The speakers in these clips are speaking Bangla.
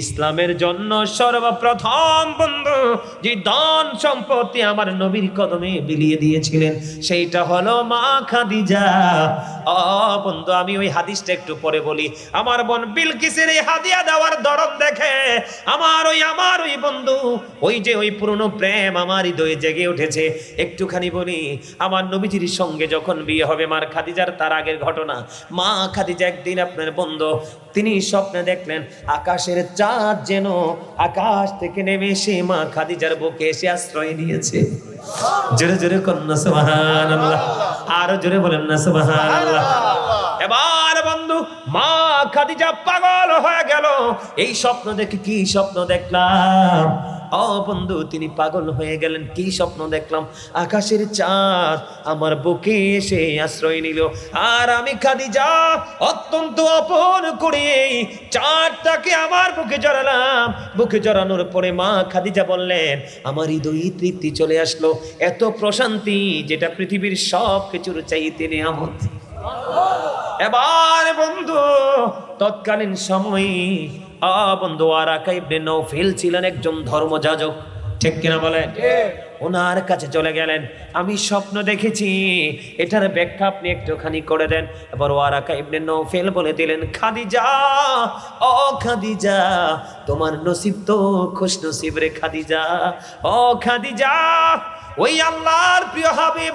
ইসলামের জন্য সর্বপ্রথম বন্ধু যে ধন সম্পত্তি আমার নবীর কদমে বিলিয়ে দিয়েছিলেন সেইটা হলো মা খাদিজা। বন্ধু আমি ওই হাদিসটা একটু পরে বলি। আমার বোন বিলকিসের এই হাদিয়া দেওয়ার দরদ দেখে আমার ওই বন্ধু ওই পুরনো প্রেম আমার হৃদয়ে জেগে উঠেছে। একটুখানি বলি, আমার নবীজির সঙ্গে যখন বিয়ে হবে মার খাদিজার, তার আগের ঘটনা। মা খাদিজা একদিন আপনার বন্ধু তিনি স্বপ্নে দেখলেন আকাশের চাঁদ যেন আকাশ থেকে নেমে এসে মা খাদিজার বুকে এসে আশ্রয় নিয়েছে। জোরে জোরে কন্যা সুবহানাল্লাহ, আরো জোরে বলেন না সুবহানাল্লাহ। এবার বন্ধু মা খাদিজা পাগল হয়ে গেল। এই স্বপ্ন দেখে, কি স্বপ্ন দেখলাম? বন্ধু তিনি পাগল হয়ে গেলেন। কি স্বপ্ন দেখলাম? আকাশের চাঁদ আমার বুকে এসে আশ্রয় নিল, আর আমি খাদিজা অত্যন্ত আপন করে চাঁদটাকে আমার বুকে জড়ালাম। বুকে জড়ানোর পরে মা খাদিজা বললেন আমার হৃদয়ে তৃপ্তি চলে আসলো, এত প্রশান্তি যেটা পৃথিবীর সব কিছুর চাইতে নিয়ামত। এবার বন্ধু তৎকালীন সময়ে বন্ধু ওয়ারাকা ইবনে নওফেল ছিলেন একজন ধর্মযাজক, ঠিক কিনা বলেন? ওনার কাছে চলে গেলেন, আমি স্বপ্ন দেখেছি, এটার ব্যাখ্যা আপনি একটুখানি করে দেন। এবার ওয়ারাকা ইবনে নওফেল বলে দিলেন, খাদিজা, ও খাদিজা, তোমার নসিব তো খুশ নসিব রে খাদিজা। ও খাদিজা, ওই আল্লাহর প্রিয়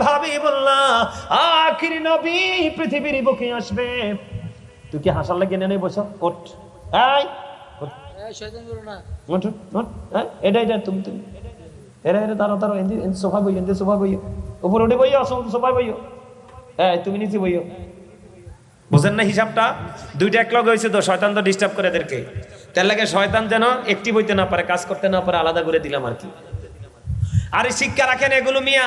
হাবিবুল্লাহ আখির নবী পৃথিবীর বুকে আসবে। তুই কি হাসার লাগে নেই? বসো, ওঠ, এই শয়তান করো না, ওঠ ওঠ, এটা তুমি এরা তারো সোফা বইও, সোফা বইও, উপরে উঠে বইও, সোফা বইও, তুমি নিচে বইও। বুঝেন না হিসাবটা? দুইটা এক লগ হয়েছে তো, শয়তান তো ডিস্টার্ব করে এদেরকে। তার লাগে শয়তান যেন একটি বইতে না পারে, কাজ করতে না পারে, আলাদা করে দিলাম আর কি। আরে শিক্ষা রাখেন এগুলো মিয়া।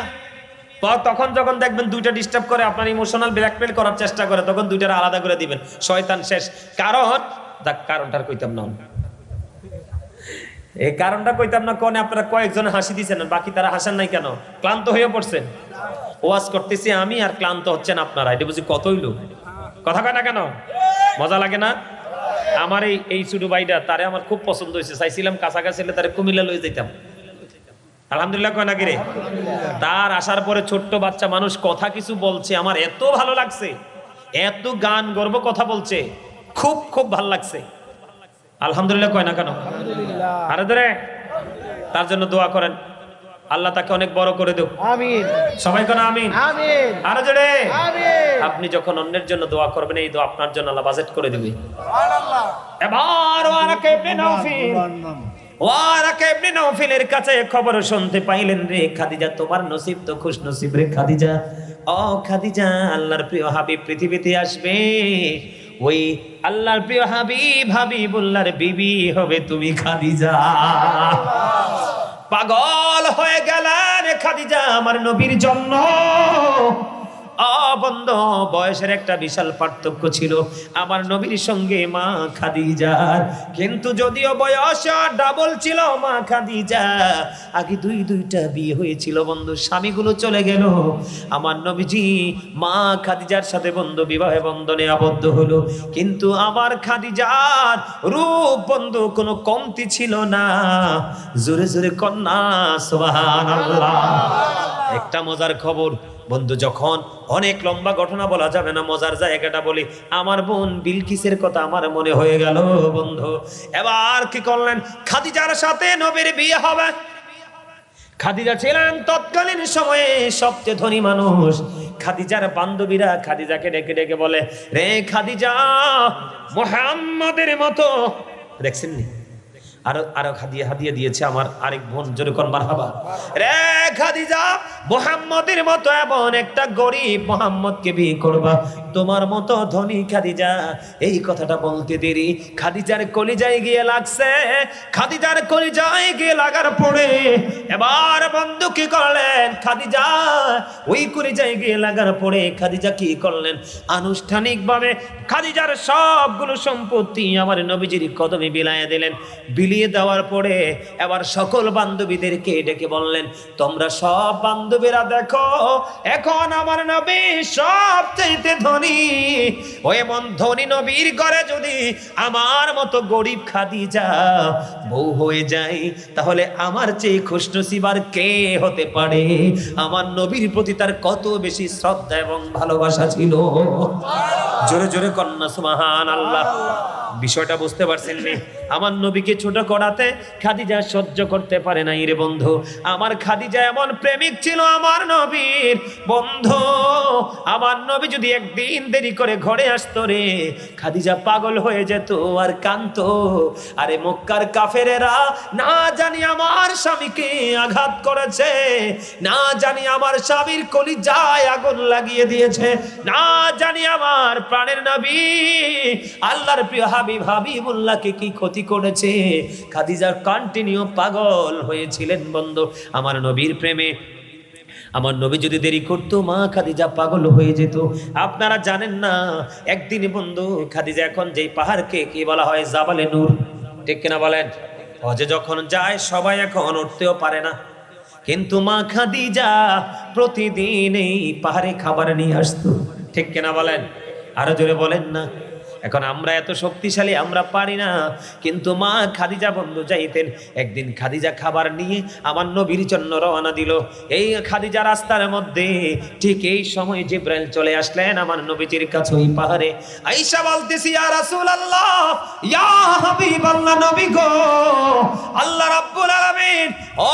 তখন যখন দেখবেন দুইটা ডিস্টার্ব করে, আপনার ইমোশনাল ব্ল্যাকমেল করার চেষ্টা করে, তখন দুইটার আলাদা করে দিবেন, শয়তান শেষ। কারণটা কইতাম না, এই কারণটা কইতাম না। কোনে আপনারা কয়েকজন হাসি দিচ্ছেন, বাকি তারা হাসান নাই কেন? ক্লান্ত হয়ে পড়ছেন। ওয়াজ করতেছি আমি আর ক্লান্ত হচ্ছেন আপনারা, এটা বুঝি কত হইল? কথা কয় না কেন? মজা লাগে না? আমার এই ছোট ভাইটা, তারে আমার খুব পছন্দ হয়েছে, চাইছিলাম কাছাকাছি হলে তারে কুমিল্লা লয়ে যেতাম। আলহামদুলিল্লাহ কয় নাকি রে? তার আসার পরে ছোট্ট বাচ্চা মানুষ কথা কিছু বলছে, আমার এত ভালো লাগছে, এত গান গর্ব কথা বলছে, খুব খুব ভালো লাগছে। আলহামদুলিল্লাহ কয় না কেন? আরে ধরে তার জন্য দোয়া করেন, আল্লাহ তাকে অনেক বড় করে দেব। আমিন, সবাই কোন আমিন। আমিন, আরে জোরে আমিন। আপনি যখন অন্যের জন্য দোয়া করবেন, এই দোয়া আপনার জন্য আল্লাহ বাজেট করে দিবে। সুবহানাল্লাহ। এবার Waraqa ibn Nawfal, Waraqa ibn নওফেলের কাছে খবর শুনতে পাইলেন, রে খাদিজা, তোমার নসিব তো খুশ নসিব রে খাদিজা। ও খাদিজা, আল্লাহর প্রিয় হাবিব পৃথিবীতে আসবে, ওই আল্লাহর প্রিয় হাবিবুল্লাহর বিবি হবে তুমি খাদিজা। পাগল হয়ে গেলেন খাদিজা আমার নবীর জন্য। বন্ধ বয়সের একটা বিশাল পার্থক্য ছিল আমার নবীর সঙ্গে মা খাদিজার, কিন্তু যদিও বয়স ডাবল ছিল মা খাদিজা, আগে দুইটা বিয়ে হয়েছিল বন্ধু, স্বামীগুলো চলে গেল। আমার নবীজি মা খাদিজার সাথে বন্ধু বিবাহে বন্ধনে আবদ্ধ হলো, কিন্তু আমার খাদিজার রূপ বন্ধু কোনো কমতি ছিল না। জোরে জোরে কন্যা সুবহানাল্লাহ। একটা মজার খবর বন্ধু, যখন অনেক লম্বা ঘটনা বলা যাবে না, মজার জায়গাটা বলি। আমার বোন বিলকিসের কথা আমার মনে হয়ে গেল বন্ধু। এবার কি করলেন? খাদিজার সাথে নবীর বিয়ে হবে। খাদিজা ছিলেন তৎকালীন সময়ে সবচেয়ে ধনী মানুষ। খাদিজার বান্ধবীরা খাদিজাকে ডেকে ডেকে বলে, রে খাদিজা, মুহাম্মাদের মতো, দেখছেন নি আরো হাদিয়া দিয়েছে আমার আরেক বোন, জোরে কোন মারহাবা। রে খাদিজা, মুহাম্মদের মতো এমন একটা গরিব মুহাম্মদকে বিয়ে করবা, তোমার মতো ধনী খাদিজা। এই কথাটা বলতে দেরি খাদিজার কলিজায় গিয়ে লাগছে। খাদিজার কলিজায় গিয়ে লাগার পরে এবার বন্ধু কি করলেন? খাদিজা ওই কলিজায় গিয়ে লাগার পরে খাদিজা কি করলেন? আনুষ্ঠানিকভাবে খাদিজার সবগুলো সম্পত্তি আমার নবীজির কদমে বিলাইয়া দিলেন। বিলিয়ে দেওয়ার পরে এবার সকল বান্ধবীদেরকে ডেকে বললেন, তোমরা সব বান্ধবী বান্ধবীরা দেখো, এখন আমার নবী সবচেয়ে ধনী। ও এমন ধনী নবীর ঘরে যদি আমার মতো গরিব খাদিজা বউ হয়ে যায়, তাহলে আমার চেয়ে খুশনসিব আর কে হতে পারে? আমার নবীর প্রতি তার কত বেশি শ্রদ্ধা এবং ভালোবাসা ছিল। জোরে জোরে কন্যা সুবহানাল্লাহ। বিষয়টা বুঝতে পারছেন নি? আমার নবীকে ছোট করাতে খাদিজা সহ্য করতে পারে নাই রে বন্ধু। আমার খাদিজা এমন প্রেমিক ছিল আমার নবীর বন্ধু। আমার নবী যদি একদিন দেরি করে ঘরে আসতো রে, খাদিজা পাগল হয়ে যেত আর কাঁদতো। আরে মক্কার কাফেরেরা না জানি আমার স্বামীকে আঘাত করেছে, না জানি আমার স্বামীর কলিজায় আগুন লাগিয়ে দিয়েছে, না জানি আমার প্রাণের নবী আল্লাহর প্রিয় হাবিব হাবিবুল্লাহকে কি ক্ষতি করেছে। খাদিজা কন্টিনিউ পাগল হয়েছিলেন বন্ধু আমার নবীর প্রেমে। আমার নবী যদি দেরি করতো, মা খাদিজা পাগল হয়ে যেত। আপনারা জানেন না, একদিন বন্ধু খাদিজা এখন যেই পাহাড়কে কি বলা হয়, জাবালে নূর, ঠিক কিনা বলেন? হজে যখন যায় সবাই এখন উঠতেও পারে না, কিন্তু মা খাদিজা প্রতিদিন এই পাহাড়ে খাবার নিয়ে আসতো, ঠিক কিনা বলেন? আরো জোরে বলেন না। এখন আমরা এত শক্তিশালী, আমরা পারি না, কিন্তু মা খাদিজা বন্ধু যাইতেন। একদিন খাদিজা খাবার নিয়ে আমার নবীর জন্য রওনা দিল। এই খাদিজা রাস্তার মধ্যে ঠিক এই সময় জিবরাইল চলে আসলেন আমার নবীজির কাছে ওই পাহাড়ে। আয়েশা বলতেছি, ইয়া রাসূলুল্লাহ, ইয়া হাবিবাল্লাহ, নবী গো, আল্লাহ রাব্বুল আলামিন, ও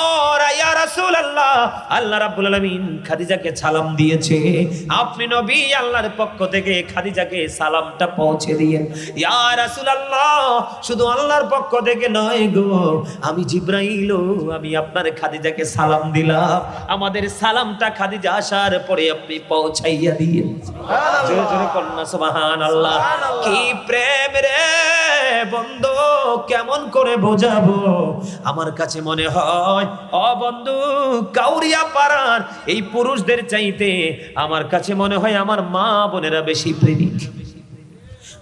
ইয়া রাসূলুল্লাহ, আল্লাহ রাব্বুল আলামিন খাদিজাকে সালাম দিয়েছে। আপনি নবী আল্লাহর পক্ষ থেকে খাদিজাকে সালামটা পৌঁছে দিয়েন। ইয়া রাসূলুল্লাহ, শুধু আল্লাহর পক্ষ থেকে নয় গো, আমি জিবরাইল, আমি আপনার খাদিজাকে সালাম দিলাম। আমাদের সালামটা খাদিজা আসার পরে আপনি পৌঁছাইয়া দিয়েন। জোরে জোরে কন্যা সুবহানাল্লাহ। কি প্রেম রে বন্ধু, কেমন করে বোঝাবো? আমার কাছে মনে হয় ও বন্ধু, কাউরিয়া পাড়ার এই পুরুষদের চাইতে আমার কাছে মনে হয় আমার মা বোনেরা বেশি প্রেমিক।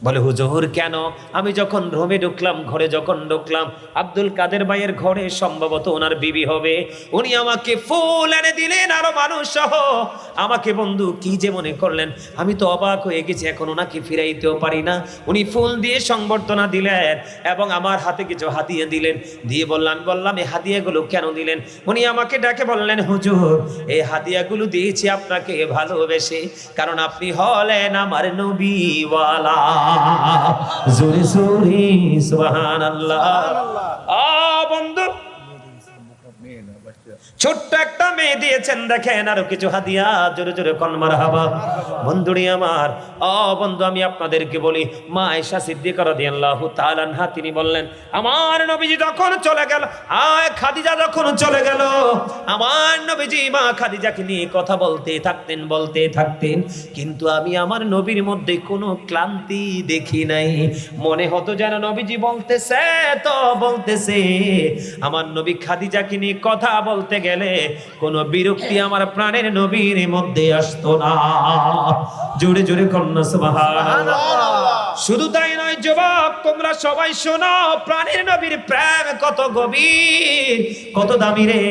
বলে হুজুর কেন? আমি যখন রুমে ঢুকলাম, ঘরে যখন ঢুকলাম, আব্দুল কাদের ভাইয়ের ঘরে সম্ভবত ওনার বিবি হবে, উনি আমাকে ফুল এনে দিলেন, আরো মানুষ সহ আমাকে বন্ধু কি যে মনে করলেন, আমি তো অবাক হয়ে গেছি। এখন ওনাকে ফিরাইতেও পারি না। উনি ফুল দিয়ে সংবর্ধনা দিলেন এবং আমার হাতে কিছু হাদিয়া দিলেন, দিয়ে বললাম এই হাদিয়াগুলো কেন দিলেন? উনি আমাকে ডাকে বললেন, হুজুর এই হাদিয়াগুলো দিয়েছি আপনাকে ভালোবেসে, কারণ আপনি হলেন আমার নবীওয়ালা। জোরে জোরে সুবহানাল্লাহ। বন্ধু ছোট্ট একটা মেয়ে দিয়েছেন, দেখেন আরো কিছু হাদিয়া, জোরে জোরে কোন মারহাবা। বন্ধুরি আমার, বন্ধু আমি আপনাদেরকে বলি, মা আয়েশা সিদ্দিকা রাদিয়াল্লাহু তাআলা আনহা তিনি বললেন, আমার নবীজি যখন চলে গেল, খাদিজা যখন চলে গেল, আমার নবীজি মা খাদিজাকে নিয়ে কথা বলতে থাকতেন, কিন্তু আমি আমার নবীর মধ্যে কোনো ক্লান্তি দেখি নাই। মনে হতো যেন নবীজি বলতেছে তো বলতেছে। আমার নবী খাদিজাকে নিয়ে কথা বলতে গেলে কোন বিরক্তি আমার প্রাণের নবীর মধ্যে আসতো না। জোরে জোরে কন্যা সুবহানাল্লাহ। শুধু তাই নয় যুবক, তোমরা সবাই শোনো, প্রাণের নবীর প্রেম কত গভীর, কত দামি রে।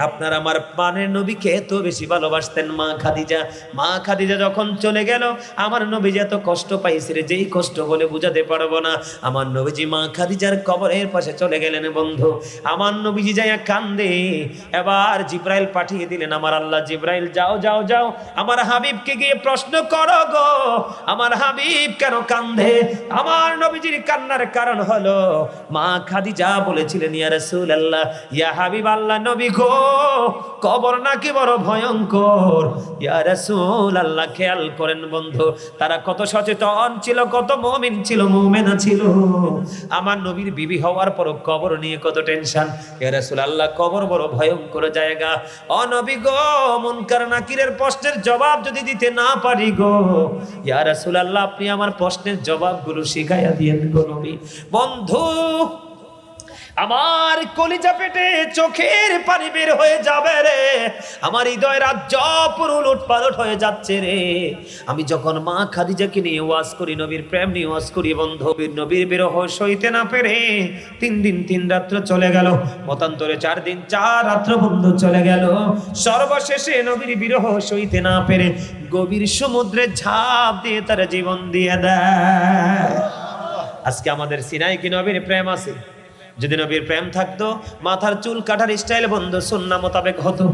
আপনার আমার প্রাণের নবীকে এত বেশি ভালোবাসতেন মা খাদিজা। মা খাদিজা যখন চলে গেল, আমার নবীজি এত কষ্ট পাইছে রে, যেই কষ্ট বলে বুঝাতে পারবো না। আমার নবীজি মা খাদিজার কবরের পাশে চলে গেলেন বন্ধু। আমার নবীজি যাইয়া কান্দে। এবার জিবরাইল পাঠিয়ে দিলেন, আমার আল্লাহ, জিবরাইল যাও যাও যাও, আমার হাবিবকে গিয়ে প্রশ্ন করো গো, আমার হাবিব কেন কান্দে? আমার নবীজির কান্নার কারণ হলো মা খাদিজা বলেছিলেন, ইয়া রাসূলুল্লাহ, ইয়া হাবিব আল্লাহ নবী গো, কবর নাকি বড় ভয়ঙ্কর। ইয়া রাসূলুল্লাহ, খেয়াল করেন বন্ধু, তারা কত সচেতন ছিল, কত মুমিন ছিল, মুমিনা ছিল। আমার নবীর বিবি হওয়ার পর কবর নিয়ে কত টেনশন। ইয়া রাসূলুল্লাহ, কবর বড় ভয়ঙ্কর জায়গা। ও নবী গো, মুনকার নাকিরের প্রশ্নের জবাব যদি দিতে না পারি গো, ইয়া রাসূলুল্লাহ, আপনি আমার প্রশ্নের জবাবগুলো শিখাইয়া দিয়েন গো নবী। বন্ধু আমার কলিজা পেটে চোখের পানি বের হয়ে যাবে রে, আমার হৃদয় রাজ্য পুরো উলটপালট হয়ে যাচ্ছে রে। আমি যখন মা খাদিজাকে নিয়ে ওয়াজ করি, নবীর প্রেম নিয়ে ওয়াজ করি বন্ধু, নবীর বিরহ সইতে না পেরে 3 দিন 3 রাত্র চলে গেল, মতান্তরে 4 দিন 4 রাত্র বন্ধু চলে গেল। সর্বশেষে নবীর বিরহ সইতে না পেরে গভীর সমুদ্রে ঝাঁপ দিয়ে তার জীবন দিয়ে দেয়। আজকে আমাদের সিনাই কি নবীর প্রেম আছে? যদি নবীর প্রেম থাকতো, মাথার চুল কাটার স্টাইল বন্ধু সুন্নাহ মোতাবেক হতো,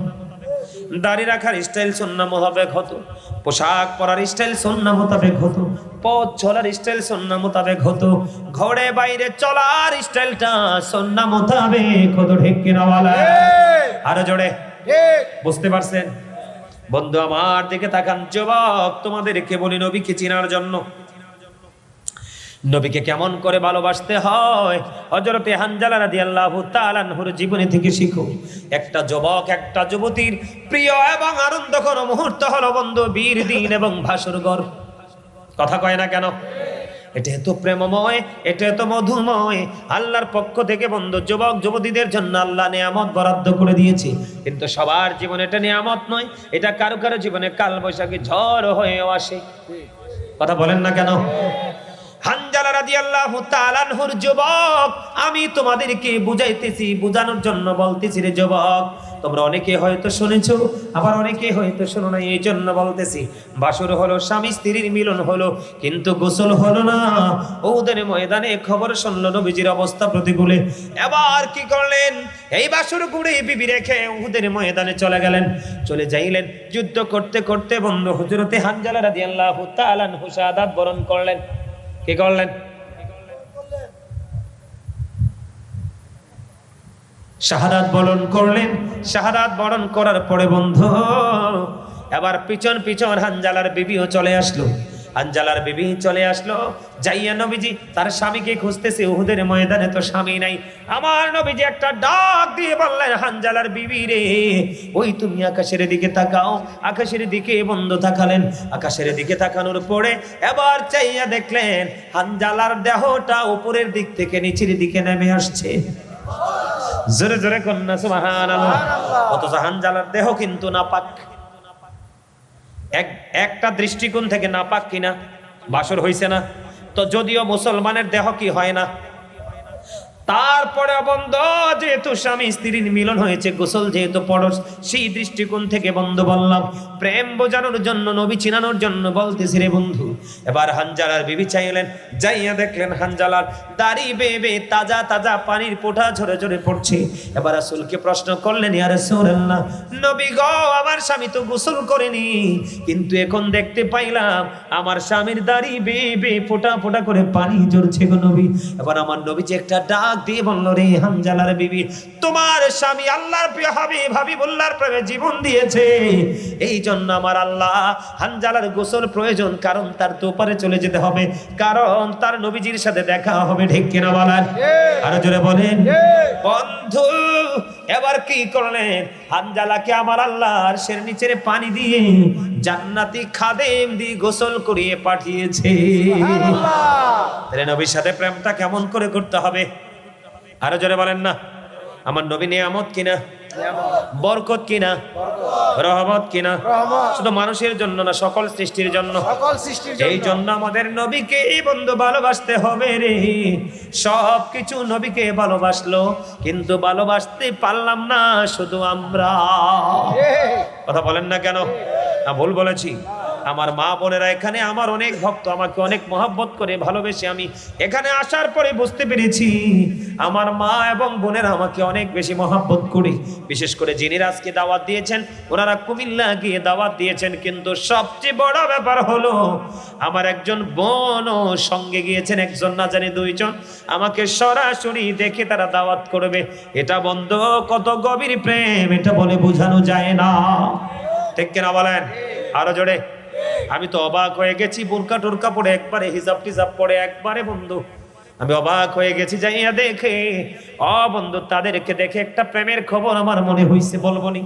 দাড়ি রাখার স্টাইল সুন্নাহ মোতাবেক হতো, পোশাক পরার স্টাইল সুন্নাহ মোতাবেক হতো, পথ চলার স্টাইল সুন্নাহ মোতাবেক হতো, ঘরে বাইরে চলার স্টাইলটা সুন্নাহ মোতাবেক হতো। ঠিক কিনা বলা? আরো জোরে বুঝতে পারছেন? বন্ধু আমার দিকে তাকান যুবক, তোমাদেরকে বলি নবীকে চেনার জন্য নবীকে কেমন করে ভালোবাসতে হয় হযরতে হানজালা রাদিয়াল্লাহু তাআলা আনহুর জীবনী থেকে শিখো। একটা যুবক একটা যুবতীর প্রিয় এবং আনন্দঘন মুহূর্ত হলো বন্ধু বীর দিন এবং ভাসুরঘর। কথা কয় না কেন? এটা এত প্রেমময়, এটা এত মধুময়। আল্লাহর পক্ষ থেকে বন্ধু যুবক যুবতীদের জন্য আল্লাহ নিয়ামত বরাদ্দ করে দিয়েছে, কিন্তু সবার জীবনে এটা নিয়ামত নয়, এটা কারো কারো জীবনে কাল বৈশাখী ঝড় হয়েও আসে। কথা বলেন না কেন? হানজালা রাদিয়াল্লাহু তাআলা আনহুর যুবক, আমি তোমাদেরকে বুঝাইতেছি, বুঝানোর জন্য বলতেছি রে যুবক, তোমরা অনেকে হয়তো শুনেছো, আবার অনেকে হয়তো শোনো না, এই জন্য বলতেছি। বাসর হলো, স্বামী স্ত্রীর মিলন হলো, কিন্তু গোসল হলো না। উহুদের ময়দানে খবর শুনলো নবীজির অবস্থা প্রতিকূলে। এবার কি করলেন? এই বাসর গুড়ে বিবি রেখে উহুদের ময়দানে চলে গেলেন। চলে যাইলেন, যুদ্ধ করতে করতে বন্ধু হযরতে হানজালা রাদিয়াল্লাহু তাআলা আনহু শাহাদাত বরণ করলেন। কি করলেন? শাহাদাত বরণ করলেন। শাহাদাত বরণ করার পরে বন্ধু এবার পিছন পিছন হানজালার বিবিও চলে আসলো। হানজালার বিবি চলে আসলো, যাইয়া নবীজি তার স্বামীকে খুঁজতেছে। উহুদের ময়দানে তো স্বামী নাই। আমার নবীজি একটা ডাক দিয়ে বললেন, হানজালার বিবি রে, ওই তুমি আকাশের দিকে তাকাও। আকাশের দিকে বন্ধ তাকালেন। আকাশের দিকে তাকানোর পরে এবার চাইয়া দেখলেন হানজালার দেহটা উপরের দিক থেকে নিচের দিকে নেমে আসছে। জোরে জোরে কন্যা সুবহানাল্লাহ। অথচ হানজালার দেহ কিন্তু নাপাক। একটা দৃষ্টিকোণ থেকে নাপাক কিনা? বাসর হইছে না তো, যদিও মুসলমানের দেহ কি হয় না। তারপরে বন্ধ যেহেতু স্বামী স্ত্রীর মিলন হয়েছে, গোসল যেহেতু পড়স, সেই দৃষ্টিকোণ থেকে বন্ধু বললাম, প্রেম বোঝানোর জন্য, নবী চিনানোর জন্য বলতেছি রে বন্ধু। এবার হানজালার বিবি চাইলেন, যাইয়া দেখলেন হানজালার দাড়ি বেয়ে বেয়ে তাজা তাজা পানির ফোঁটা ঝরে ঝরে পড়ছে। এবার রাসূলকে প্রশ্ন করলেন, ইয়া রাসূলুল্লাহ, নবী গো, আমার স্বামী তো গোসল করেনি, কিন্তু এখন দেখতে পাইলাম আমার স্বামীর দাড়ি বেয়ে বেয়ে ফোঁটা ফোঁটা করে পানি ঝরছে গো নবী। এবার আমার নবীজি একটা ডাক দিয়ে বলল, রে হানজালার বিবি, তোমার স্বামী আল্লাহর প্রিয় হাবিব, হাবিবুল্লাহর প্রেমে জীবন দিয়েছে, এই জন্য আমার আল্লাহ হানজালার গোসল প্রয়োজন, কারণ তার তো পারে চলে যেতে হবে, কারণ তার নবীজির সাথে দেখা হবে। ঠিক কিনা বলেন? আরো জোরে বলেন। বন্ধু এবার কি করলেন? হানজালাকে আমার আল্লাহ আরশের নিচের পানি দিয়ে জান্নাতি খাদেম দিয়ে গোসল করিয়ে পাঠিয়েছে। তাহলে নবীর সাথে প্রেমটা কেমন করে করতে হবে? আরো জোরে বলেন না। আমার নবী নিয়ামত কিনা? বরকত কিনা? রহমত কিনা? শুধু মানুষের জন্য না, সকল সৃষ্টির জন্য। এই জন্য আমাদের নবীকে বন্ধু ভালোবাসতে হবে রে। সবকিছু নবীকে ভালোবাসলো, কিন্তু ভালোবাসতে পারলাম না শুধু আমরা। কথা বলেন না কেন? না ভুল বলেছি? আমার মা বোনেরা এখানে আমার অনেক ভক্ত, আমাকে অনেক মহব্বত করে ভালোবেসে আমি এখানে আসার পরে বুঝতে পেরেছি আমার মা এবং বোনেরা আমাকে অনেক বেশি মহব্বত করে। বিশেষ করে যিনি আজকে দাওয়াত দিয়েছেন, ওনারা কুমিল্লা গিয়ে দাওয়াত দিয়েছেন, কিন্তু সবচেয়ে বড় ব্যাপার হলো আমার একজন বোনও সঙ্গে গিয়েছেন, একজন না জানি 2 জন। আমাকে সরাসরি দেখে তারা দাওয়াত করবে। এটা বন্ধু কত গভীর প্রেম, এটা বলে বোঝানো যায় না। ঠিক কিনা বলেন? আরো জোরে। আমি তো অবাক হয়ে গেছি, বোরকা টোরকা পরে একবারে, হিজাব টিজাব পরে একবারে বন্ধু আমি অবাক হয়ে গেছি। যাইয়া দেখে বন্ধু তাদেরকে দেখে একটা প্রেমের খবর আমার মনে হইছে, বলবো নি?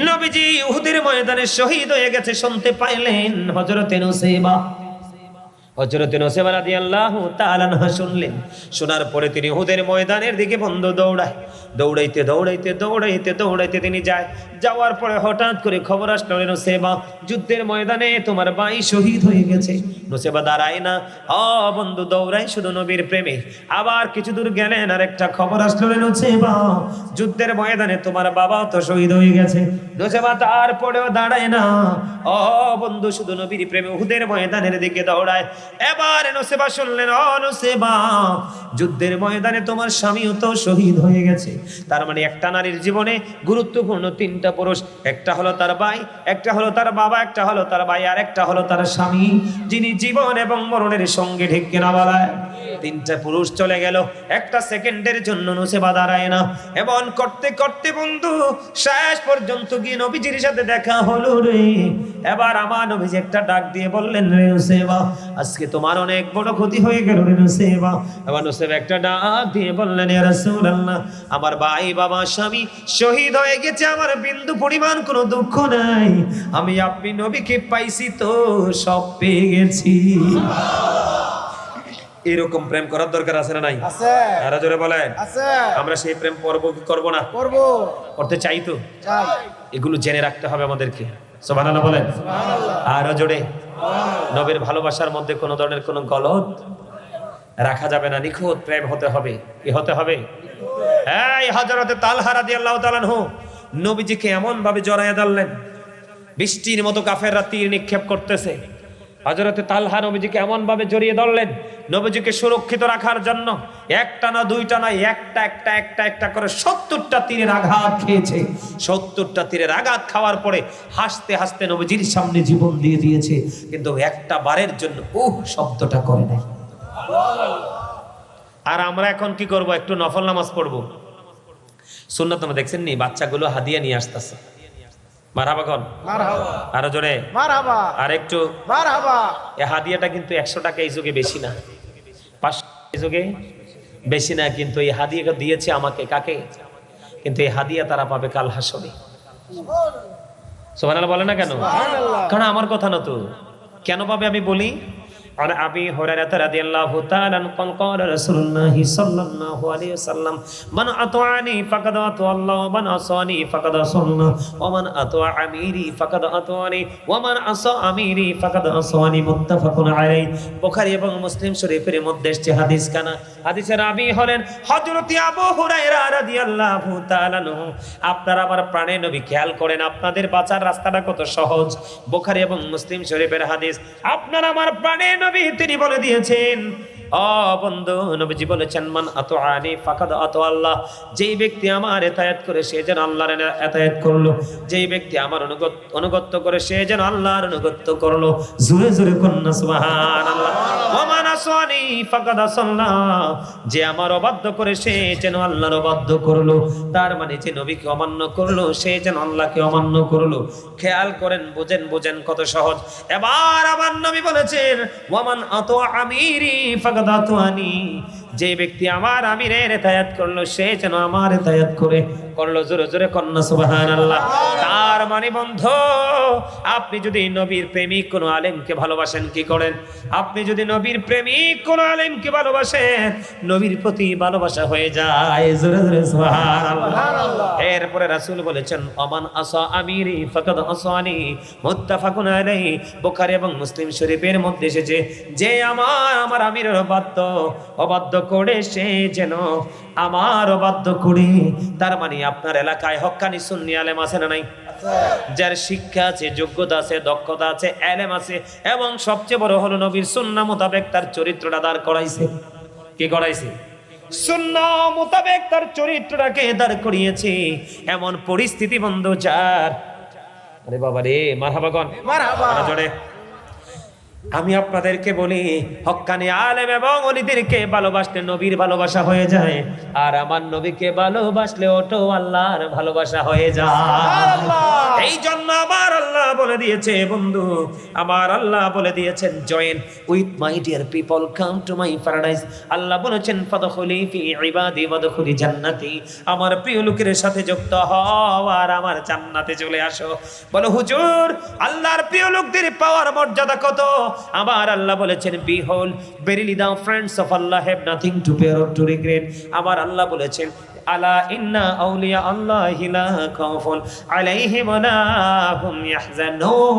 নবীজি উহুদের ময়দানে শহীদ হয়ে গেছে শুনতে পাইলেন হযরতে নুসাইবা হযরত নূসাইবা রাদিয়াল্লাহু তাআলা আনহা শুনলেন। শোনার পরে তিনি উহুদের ময়দানের দিকে বন্ধু দৌড়াইতে তিনি যাওয়ার পরে হঠাৎ করে খবর আসলো, নূসাইবা যুদ্ধের ময়দানে তোমার ভাই শহীদ হয়ে গেছে। নূসাইবা দাঁড়ায় না, বন্ধু দৌড়ায় শুধু নবীর প্রেমে। আবার কিছু দূর গেলেন, আর একটা খবর আসলো, নূসাইবা যুদ্ধের ময়দানে তোমার বাবা তো শহীদ হয়ে গেছে। নূসাইবা তারপরেও দাঁড়ায় না, বন্ধু শুধু নবীর প্রেমে উহুদের ময়দানের দিকে দৌড়ায়। এবার নূসাইবা শুনলেন, নূসাইবা যুদ্ধের ময়দানে তোমার স্বামীও তো শহীদ হয়ে গেছে। তার মানে একটা নারীর জীবনে গুরুত্বপূর্ণ তিনটা পুরুষ, একটা হলো তার ভাই, একটা হলো তার বাবা, একটা হলো তার ভাই, আর একটা হলো তার স্বামী, যিনি জীবন এবং মরণের সঙ্গে ঠিক কিনা বলায়। তিনটা পুরুষ চলে গেল, একটা সেকেন্ডের জন্য নূসাইবা দাঁড়ায় না। এমন করতে করতে বন্ধু শেষ পর্যন্ত গিয়ে নবীজির সাথে দেখা হলো রে। এবার আমার নবীজি একটা ডাক দিয়ে বললেন, রে নূসাইবা আজকে তোমার অনেক বড় ক্ষতি হয়ে গেল রে নূসাইবা। এবার নূসাইবা একটা ডাক দিয়ে বললেন, ইয়া রাসূলুল্লাহ আমার ভাই বাবা স্বামী শহীদ হয়ে গেছে, আমার বিন্দু পরিমাণ কোনো দুঃখ নাই, আমি আপনি নবীকে পাইছি তো সব পেয়ে গেছি। এরকম প্রেম করার দরকার আছে না নাই? আছে। আরো জোরে বলেন আছে। আমরা সেই প্রেম করব কি করব না? করব। করতে চাই তো চাই। এগুলো জেনে রাখতে হবে আমাদেরকে। সুবহানাল্লাহ বলেন। সুবহানাল্লাহ। আরো জোরে। নবীর ভালোবাসার মধ্যে কোনো ধরনের কোনো গলত রাখা যাবে না, নিখুঁত প্রেম হতে হবে। কি হতে হবে? এই হযরত তালহা রাদিয়াল্লাহু তাআলা আনহু নবীজিকে এমন ভাবে জড়ায়া ধরলেন, বৃষ্টির মতো কাফেররা তীর নিক্ষেপ করতেছে। হযরত তালহা নবীজিকে এমন ভাবে জড়িয়ে ধরলেন, নবীজিকে সুরক্ষিত রাখার জন্য একটা না দুইটা না একটা করে 70টা তীরের আঘাত খেয়েছে। 70টা তীরের আঘাত খাওয়ার পরে হাসতে হাসতে নবীজির সামনে জীবন দিয়ে দিয়েছে, কিন্তু একটা বারের জন্য শব্দটা করে নাই। আর আমরা এখন কি করব? একটু নফল নামাজ পড়বো। সুন্নাত নামাজ দেখছেন নি, বাচ্চাগুলো হাদিয়া নিয়ে আসতেছে। মারহাবা কোন? মারহাবা। আরো জোরে মারহাবা। আর একটু মারহাবা। এই হাদিয়াটা কিন্তু 100 টাকা এই যুগে বেশি না, 500 এই যুগে বেশি না, কিন্তু এই হাদিয়াটা দিয়েছে আমাকে, কাকে? কিন্তু এই হাদিয়া তারা পাবে কাল হাসরে। সুবহানাল্লাহ বলে না কেন? কারণ আমার কথা না তো, কেন পাবে আমি বলি। عن أبي هريرة رضي الله تعالى عنه قال رسول الله صلى الله عليه وسلم من أطاعني فقد أطاع الله ومن عصاني فقد عصى الله ومن أطاع أميري فقد أطاعني ومن عصى أميري فقد عصاني متفق عليه বুখারী এবং মুসলিম শরীফের মধ্যে এসেছে হাদিস কানা। হাদিসের রাবী হলেন হযরত আবু হুরায়রা রাদিয়াল্লাহু তাআলা আনহু। আপনারা আমার প্রাণের নবী খেয়াল করেন, আপনাদের বাঁচার রাস্তাটা কত সহজ। বুখারী এবং মুসলিম শরীফের হাদিস। আপনারা আমার প্রাণের নবী তিনি বলে দিয়েছেন, বন্ধু নবীজি বলেছেন, মান আতাআনি ফাকাদ আতা আল্লাহ, যেই ব্যক্তি আমার ইতায়াত করে সে যেন আল্লাহর ইতায়াত করলো, যেই ব্যক্তি আমার অনুগত করে সে যেন আল্লাহর অনুগত করলো। জোরে জোরে কন্না সুবহানাল্লাহ। ওয়া মান আসানি ফাকাদ আসাল্লাহ, যে আমার অবাধ্য করে সে যেন আল্লাহর অবাধ্য করলো। তার মানে যে নবীকে অমান্য করলো সে যেন আল্লাহকে অমান্য করলো। খেয়াল করেন, বুঝেন কত সহজ। এবার আমার নবী বলেছেন, ওয়া মান আতা আমিরি ফাকাদ আতানি, যে ব্যক্তি আমার আমিরের ইতায়াত করলো সে যেন আমার ইতায়াত করলো। জোরে জোরে কন্না সুবহানাল্লাহ। তার মানে বন্ধু, আপনি যদি নবীর প্রেমিক কোন আলেমকে ভালোবাসেন কি করেন? আপনি যদি নবীর প্রেমিক কোন আলেমকে ভালোবাসেন, নবীর প্রতি ভালোবাসা হয়ে যায়। জোরে জোরে সুবহানাল্লাহ। এরপরে রাসূল বলেছেন, আমান আসা আমিরি ফাকাদ আসানি, মুত্তাফাকুন আলাইহি। বুখারী এবং মুসলিম শরীফের মধ্যে এসেছে, যে আমার আমিরের অবাধ্য করে সে যেন আমার অবাধ্য করে। তার মানে আপনার এলাকায় হক্কানি সুন্নি আলেম আছে না নাই? যার শিক্ষা আছে, যোগ্যতা আছে, দক্ষতা আছে, এলেম আছে, এবং সবচেয়ে বড় হলো নবীর সুন্নাহ মোতাবেক তার চরিত্রটা দাঁড় করাইছে। কি করাইছে? সুন্নাহ মোতাবেক তার চরিত্রটাকে দাঁড় করিয়েছে। এমন পরিস্থিতি বন্ধু যার, আরে বাবা রে, মারহাবা কোন? মারহাবা। জোরে। আমি আপনাদেরকে বলি, হক্কানি আলেম এবং ওলিদেরকে ভালোবাসলে নবীর ভালোবাসা হয়ে যায়, আর আমার নবীকে ভালোবাসলে ওটাও আল্লাহর ভালোবাসা হয়ে যায়। এই জন্য আমার আল্লাহ বলে দিয়েছে বন্ধু, আমার আল্লাহ বলে দিয়েছেন, join with my dear people, come to my paradise. আল্লাহ বলেছেন, ফাদখুলি ফি ইবাদি ওয়াদখুলি জান্নাতি, আমার প্রিয় লোকের সাথে যুক্ত হও আর আমার জান্নাতে চলে আসো। বলো হুজুর, আল্লাহর প্রিয় লোকদের পাওয়ার মর্যাদা কত? আমার আল্লাহ বলেছেন behold verily the friends of Allah have nothing to fear or to regret আমার আল্লাহ বলেছেন আলা ইন্না আউলিয়া আল্লাহি লা খাউফুন আলাইহিম ওয়া লা হুম ইয়াহজানুন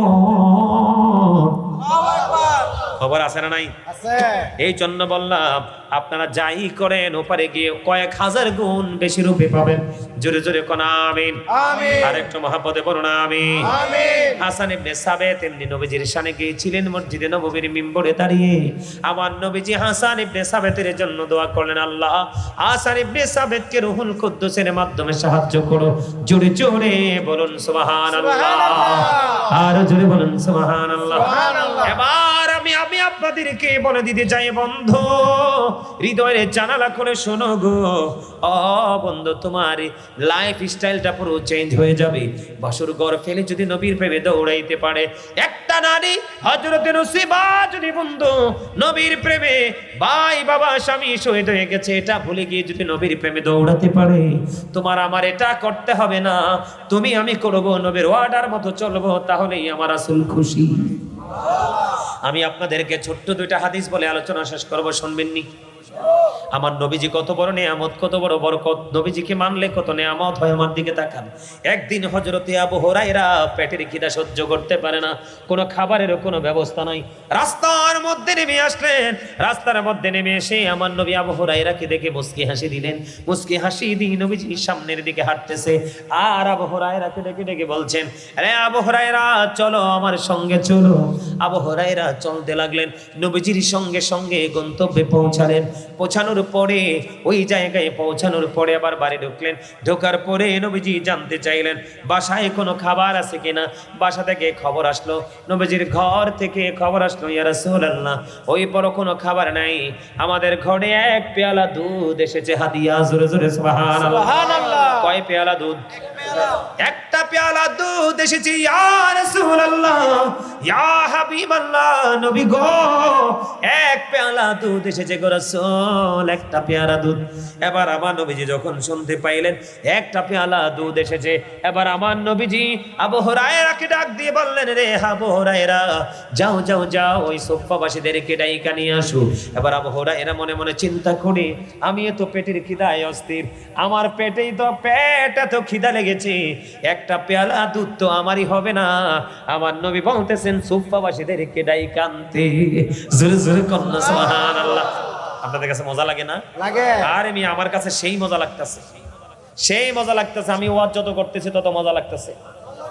আল্লাহু আকবার খবর আছে না নাই আছে এই জন্য বললাম আপনারা যাই করেন ওপারে গিয়ে কয়েক হাজার গুণ বেশি রূপে পাবেন জোরে জোরে কোন আমিন আমিন আরেকটু মহব্বতে বলুন আমিন আমিন হাসান ইবনে সাবিত এমনি নবীজির শানে গিয়েছিলেন মসজিদে নববীর মিম্বরে দাঁড়িয়ে আমার নবীজি হাসান ইবনে সাবিতের জন্য দোয়া করলেন আল্লাহ হাসান ইবনে সাবিতকে রুহুল কুদ্দুসের মাধ্যমে সাহায্য করো জোরে জোরে বলুন সুবহানাল্লাহ আর জোরে বলুন সুবহানাল্লাহ সুবহানাল্লাহ এবার আমি আপনাদেরকে বলে দিতে চাই বন্ধু হৃদয়ের জানালা করে শোনো গো ও বন্ধু তোমার লাইফ স্টাইলটা পুরো চেঞ্জ হয়ে যাবে বাসর ঘর ফেলে যদি নবীর প্রেমে দৌড়াইতে পারে একটা নারী হযরতে নসিবা যদি বন্ধু নবীর প্রেমে ভাই বাবা স্বামী শহীদ হয়ে গেছে এটা ভুলে গিয়ে যদি নবীর প্রেমে দৌড়াতে পারে তোমার আমার এটা করতে হবে না তুমি আমি করব নবীর অর্ডার মতো চলবো তাহলেই আমার রাসূল খুশি আমি আপনাদেরকে ছোট্ট দুইটা হাদিস বলে আলোচনা শেষ করব শুনবেন নি আমার নবীজি কত বড় নিয়ামত কত বড় বরকত নবীজিকে মানলে কত নিয়ামত হয় আমার দিকে তাকান একদিন হযরতে আবু হুরায়রা পেটের খিদা সহ্য করতে পারে না কোনো খাবারের কোনো ব্যবস্থা নাই রাস্তার মধ্যে নেমে আসলেন রাস্তার মধ্যে নেমে এসে আমার নবী আবু হুরায়রাকে দেখে মুস্কি হাসি দিলেন মুস্কি হাসি দিয়ে নবীজি সামনের দিকে হাঁটতেছে আর আবু হুরায়রাকে ডেকে ডেকে বলছেন আরে আবু হুরায়রা চলো আমার সঙ্গে চলো আবু হুরায়রা চলতে লাগলেন নবীজির সঙ্গে সঙ্গে গন্তব্যে পৌঁছালেন পৌঁছানোর পরে ওই জায়গায় পৌঁছানোর পরে আবার বাড়ি ঢুকলেন ঢোকার পরে নবীজি জানতে চাইলেন বাসায় কোনো খাবার আছে কিনা বাসা থেকে খবর আসলো নবীজির ঘর থেকে খবর আসলো ইয়া রাসূলুল্লাহ ওই পর কোনো খাবার নাই আমাদের ঘরে এক পেয়ালা দুধ এসেছে হাদিয়া জোরে জোরে সুবহানাল্লাহ সুবহানাল্লাহ কয় পেয়ালা দুধ একটা পেয়ালা দুধ এসেছে ইয়া রাসূলুল্লাহ ইয়া হাবিবাল্লাহ নবী গো এক পেয়ালা দুধ এসেছে গো রাসূল একটা পেয়ালা দুধ এবার আমার নবীজি যখন শুনতে পাইলেন একটা পেয়ালা দুধ এসেছে এবার আমার নবীজি আবু হুরায়রাকে ডাক দিয়ে বললেন রে আবু হুরায়রা যাও যাও যাও ওই সুফফাবাসীদেরকে ডাইকা নিয়ে আসো এবার আবু হুরায়রা মনে মনে চিন্তা করে আমি তো পেটের খিদায় অস্থির আমার পেটেই তো পেট এত খিদা লেগেছে একটা পেয়ালা দুধ তো আমারই হবে না আমার নবী বলতেছেন সুফফাবাসীদেরকে ডাইকা আনতে জোরে জোরে কন্না সুবহানাল্লাহ আপনাদের কাছে মজা লাগে না লাগে আরে আমি আমার কাছে সেই মজা লাগতেছে আমি ওয়াজ যত করতেছি তত মজা লাগতেছে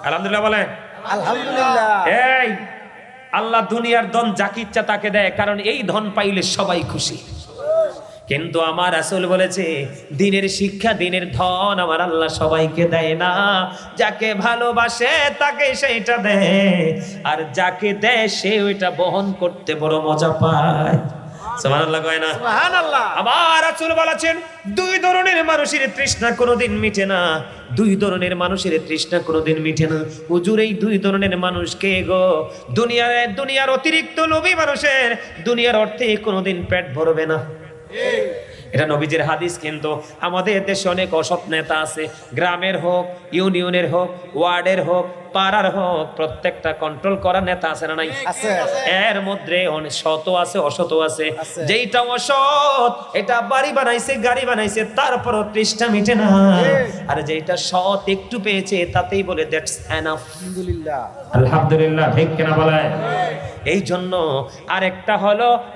আলহামদুলিল্লাহ বলেন আলহামদুলিল্লাহ এই আল্লাহ দুনিয়ার ধন যাকে ইচ্ছা তাকে দেয় কারণ এই ধন পাইলে সবাই খুশি কিন্তু আমার রাসূল বলেছে দিনের শিক্ষা দিনের ধন আমার আল্লাহ সবাইকে দেয় না যাকে ভালোবাসে তাকে সেইটা দেয় আর যাকে দেয় সে ওইটা বহন করতে বড় মজা পায় সুবহানাল্লাহ কয় না সুবহানাল্লাহ আমার রাসূল বলেছেন দুই ধরনের মানুষের তৃষ্ণা কোনোদিন মিটে না দুই ধরনের মানুষের তৃষ্ণা কোনোদিন মিটে না হুজুর এই দুই ধরনের মানুষ কে গো দুনিয়ার অতিরিক্ত লোভী মানুষের দুনিয়ার অর্থে কোনোদিন পেট ভরবে না এটা নবীজির হাদিস কিন্তু আমাদের দেশে অনেক অসৎ নেতা আছে গ্রামের হোক ইউনিয়নের হোক ওয়ার্ডের হোক পাড়ার হোক প্রত্যেকটা কন্ট্রোল করার নেতা আছে না নাই আছে এর মধ্যে অনেক সৎ আছে অসৎ আছে যেইটা অসৎ এটা বাড়ি বানাইছে গাড়ি বানাইছে তারপরও তৃষ্ণা মিটে না আর যেইটা সৎ একটু পেয়েছে তাতেই বলে দ্যাটস এনাফ আলহামদুলিল্লাহ আলহামদুলিল্লাহ ঠিক কিনা বলে এই জন্য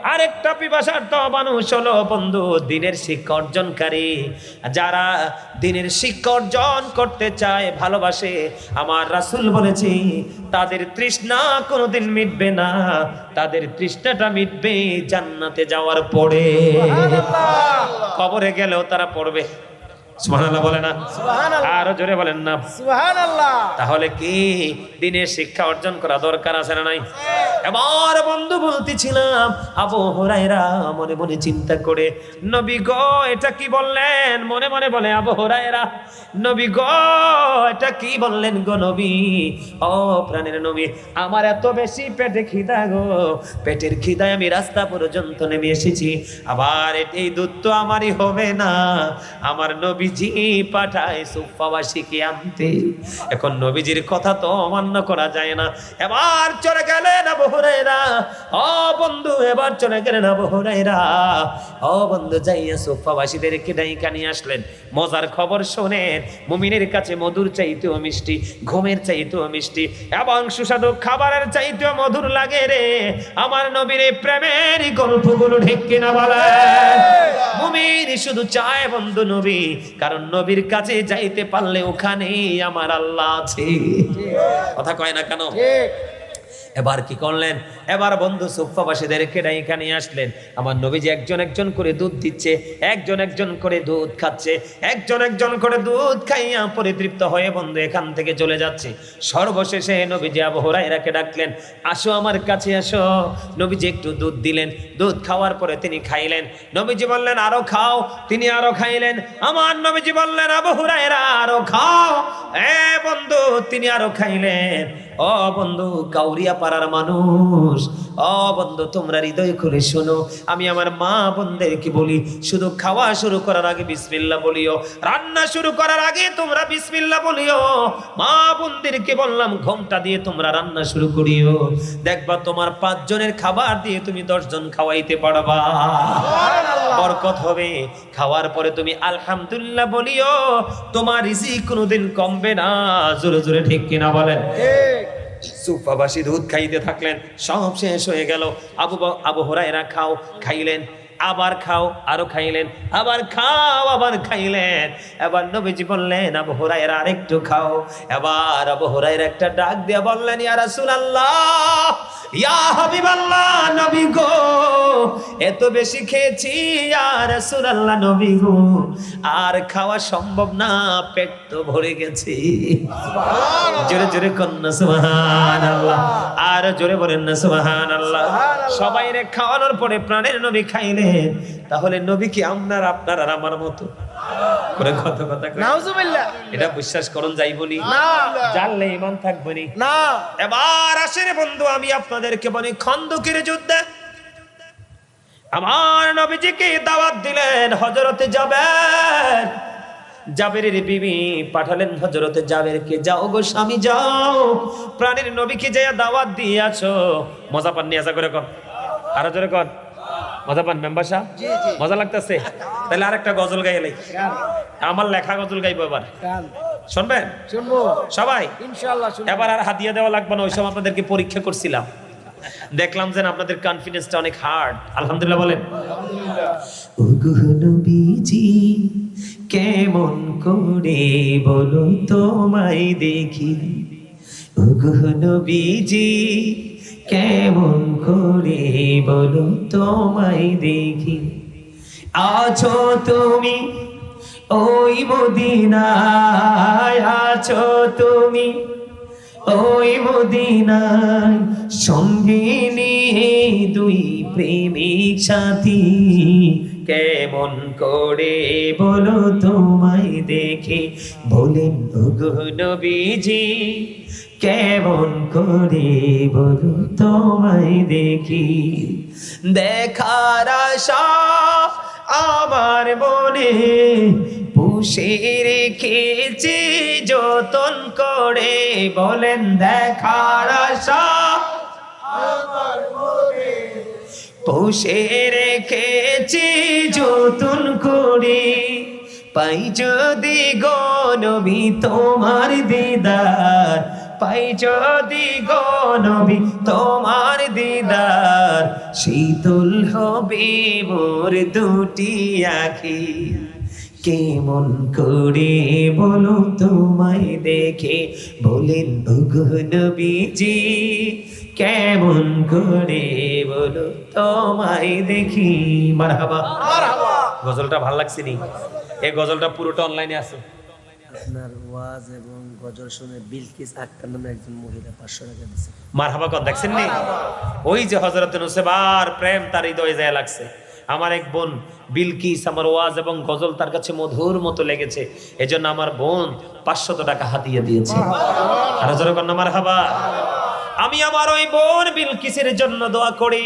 আরেকটা পিপাসার তো মানুষ হলো বন্ধু দিনের শিক্ষা অর্জনকারী যারা দিনের শিক্ষা অর্জন করতে চায় ভালোবাসে আমার রাসূল বলেছে তাদের তৃষ্ণা কোনোদিন মিটবে না তাদের তৃষ্ণাটা মিটবে জান্নাতে যাওয়ার পরে কবরে গেলেও তারা পড়বে সুবহানাল্লাহ বলে না সুবহানাল্লাহ আরো জোরে বলেন না সুবহানাল্লাহ তাহলে কি দিনের শিক্ষা অর্জন করা দরকার আছে না নাই এবার বন্ধু বলতেছিলাম আবু হুরায়রা মনে মনে চিন্তা করে নবী গো এটা কি বললেন মনে মনে বলে আবু হুরায়রা নবী গো এটা কি বললেন গো নবী ও প্রাণের নবী আমার এত বেশি পেটে খিদা গো পেটের খিদায় আমি রাস্তা পর্যন্ত নেমে এসেছি আবার এই দুধ তো আমারই হবে না আমার নবীজি পাঠায় সুফফাবাসীকে আনতে এখন নবীজির কথা তো অমান্য করা যায় না এবার চলে গেলেন আবু হুরায়রা, ও বন্ধু এবার চলে গেলেন আবু হুরায়রা। ও বন্ধু যাইয়া সুফাবাসীদেরকে ডাইকা নিয়ে আসলেন। মজার খবর শোনেন, মুমিনের কাছে মধুর চাইতেও মিষ্টি, ঘুমের চাইতেও মিষ্টি এবং সুস্বাদু খাবারের চাইতেও মধুর লাগে রে আমার নবীর প্রেমের গল্পগুলো, ঠিক কিনা বলেন? মুমিন শুধু চায় বন্ধু নবী, কারণ নবীর কাছে যাইতে পারলে ওখানেই আমার আল্লাহ আছে। কথা কয় না কেন? এবার কি করলেন? এবার বন্ধু সুফাবাসীদেরকে ডাইকা নিয়ে আসলেন। আমার নবীজি একজন একজন করে দুধ দিচ্ছে, একজন একজন করে দুধ খাচ্ছে, একজন একজন করে দুধ খাইয়া পরিতৃপ্ত হয়ে বন্ধু এখান থেকে চলে যাচ্ছে। সর্বশেষে নবীজি আবু হুরায়রাকে ডাকলেন, আসো আমার কাছে আসো। নবীজি একটু দুধ দিলেন, দুধ খাওয়ার পরে তিনি খাইলেন। নবীজি বললেন আরো খাও, তিনি আরো খাইলেন। আমার নবীজি বললেন আবু হুরায়রা আরো খাও, বন্ধু তিনি আরো খাইলেন। ও বন্ধু কাউরিয়া পাড়ার মানুষ, ও বন্ধু তোমরা হৃদয় করে শোনো, আমি আমার মা বোনদেরকে বলি, শুধু খাওয়া শুরু করার আগে বিসমিল্লাহ বলিও, রান্না শুরু করার আগে তোমরা বিসমিল্লাহ বলিও। মা বোনদেরকে বললাম ঘোমটা দিয়ে তোমরা রান্না শুরু করিও, দেখবা তোমার 5 জনের খাবার দিয়ে তুমি 10 জন খাওয়াইতে পারবা, বরকত হবে। খাওয়ার পরে তুমি আলহামদুলিল্লাহ বলিও, তোমার রিজিক কোনোদিন কমবে না। জোরে জোরে ঠিক কিনা বলেন? সুফাবাসী দুধ খাইতে থাকলেন, সব শেষ হয়ে গেল। আবু হুরায়রা খাইলেন, আবার খাও, আরো খাইলেন, আবার খাও, আবার খাইলেন। এবার নবীজি বললেন আবু হুরায়রা আরেকটু খাও। এবার আবু হুরায়রা একটা ডাক দিয়ে বললেন, ইয়া রাসূলুল্লাহ, ইয়া হাবিবাল্লাহ, নবী গো এত বেশি খেয়েছি, ইয়া রাসূলুল্লাহ নবী গো আর খাওয়া সম্ভব না, পেট তো ভরে গেছে। জোরে জোরে কন্যা সুবহানাল্লাহ, আর জোরে বলেন না সুবহানাল্লাহ। সবাই রে খাওয়ানোর পরে প্রাণের নবী খাইলেন। তাহলে নবী কি আপনার আর আমার মতো করে কথা নাউজুবিল্লাহ? এটা বিশ্বাস করুন যাইবনি না, জানলে ঈমান থাকবনি না। এবার আসেন বন্ধু, আমি আপনাদেরকে বলি খন্দকের যুদ্ধে আমার নবীজিকে দাওয়াত দিলেন হযরতে জাবের। জাবেরের বিবি পাঠালেন হযরতে জাবেরকে, যাও গো স্বামী যাও, প্রাণের নবীকে যাইয়া দাওয়াত দিয়ে আসো। মজা পাননি? আশা করে কর, আরো জোরে কর, মজা পান মেম্বার সাহেব? মজা লাগতেছে? তাহলে আরেকটা গজল গাইলেই, আমার লেখা গজল গাইবো এবার, শুনবেন? শুনবো সবাই ইনশাআল্লাহ। এবার আর হাদিয়া দেওয়া লাগবে না, ওই সময় আপনাদেরকে পরীক্ষা করছিলাম, দেখলাম যে আপনাদের কনফিডেন্সটা অনেক হার্ড। আলহামদুলিল্লাহ বলেন। ওগো নবীজি কেমন করে বলো তোমায় দেখি, ওগো নবীজি কেমন করে বলো তোমায় দেখি, আছো তুমি ওই মদিনায়, আছো তুমি ওই মদিনায়, সঙ্গে নিয়ে দুই প্রেমিক সাথী, কেমন করে বলো তোমায় দেখে। বলেন ওগো নবীজি কেমন করে বলো তোমায় দেখি, দেখার আশা আমার মনে পুষে রেখেছি যতন করে। বলেন দেখার আশা আমার মনে পুষে রেখেছি যতন করে, পাই যদি গো নবী তোমার দিদার, পাই যদি গো নবী তোমার দিদার, শীতল হবে মোর দুটি আঁখি, কেমন করে বলো তোমায় দেখে। বলেন ওগো নবীজি কেমন করে বলো তোমায় দেখি। মারহাবা মারহাবা। গজলটা ভালো লাগছে নি? এই গজলটা পুরোটা অনলাইনে আছে। আপনার ওয়াজ এবং গজল শুনে বিলকিস আক্তার নামে একজন মহিলা 500 টাকা দিয়েছে। মারহাবা কর, দেখছেন নি? ওই যে হযরত নুসেবার প্রেম তার হৃদয়ে যায় লাগছে। আমার এক বোন বিলকিস, আমার ওয়াজ এবং গজল তার কাছে মধুর মতো লেগেছে, এজন্য আমার বোন 500 টাকা হাতিয়ে দিয়েছে। আর জোরে কর না মারহাবা। আমি আমার ওই বোন বিলকিসের জন্য দোয়া করি।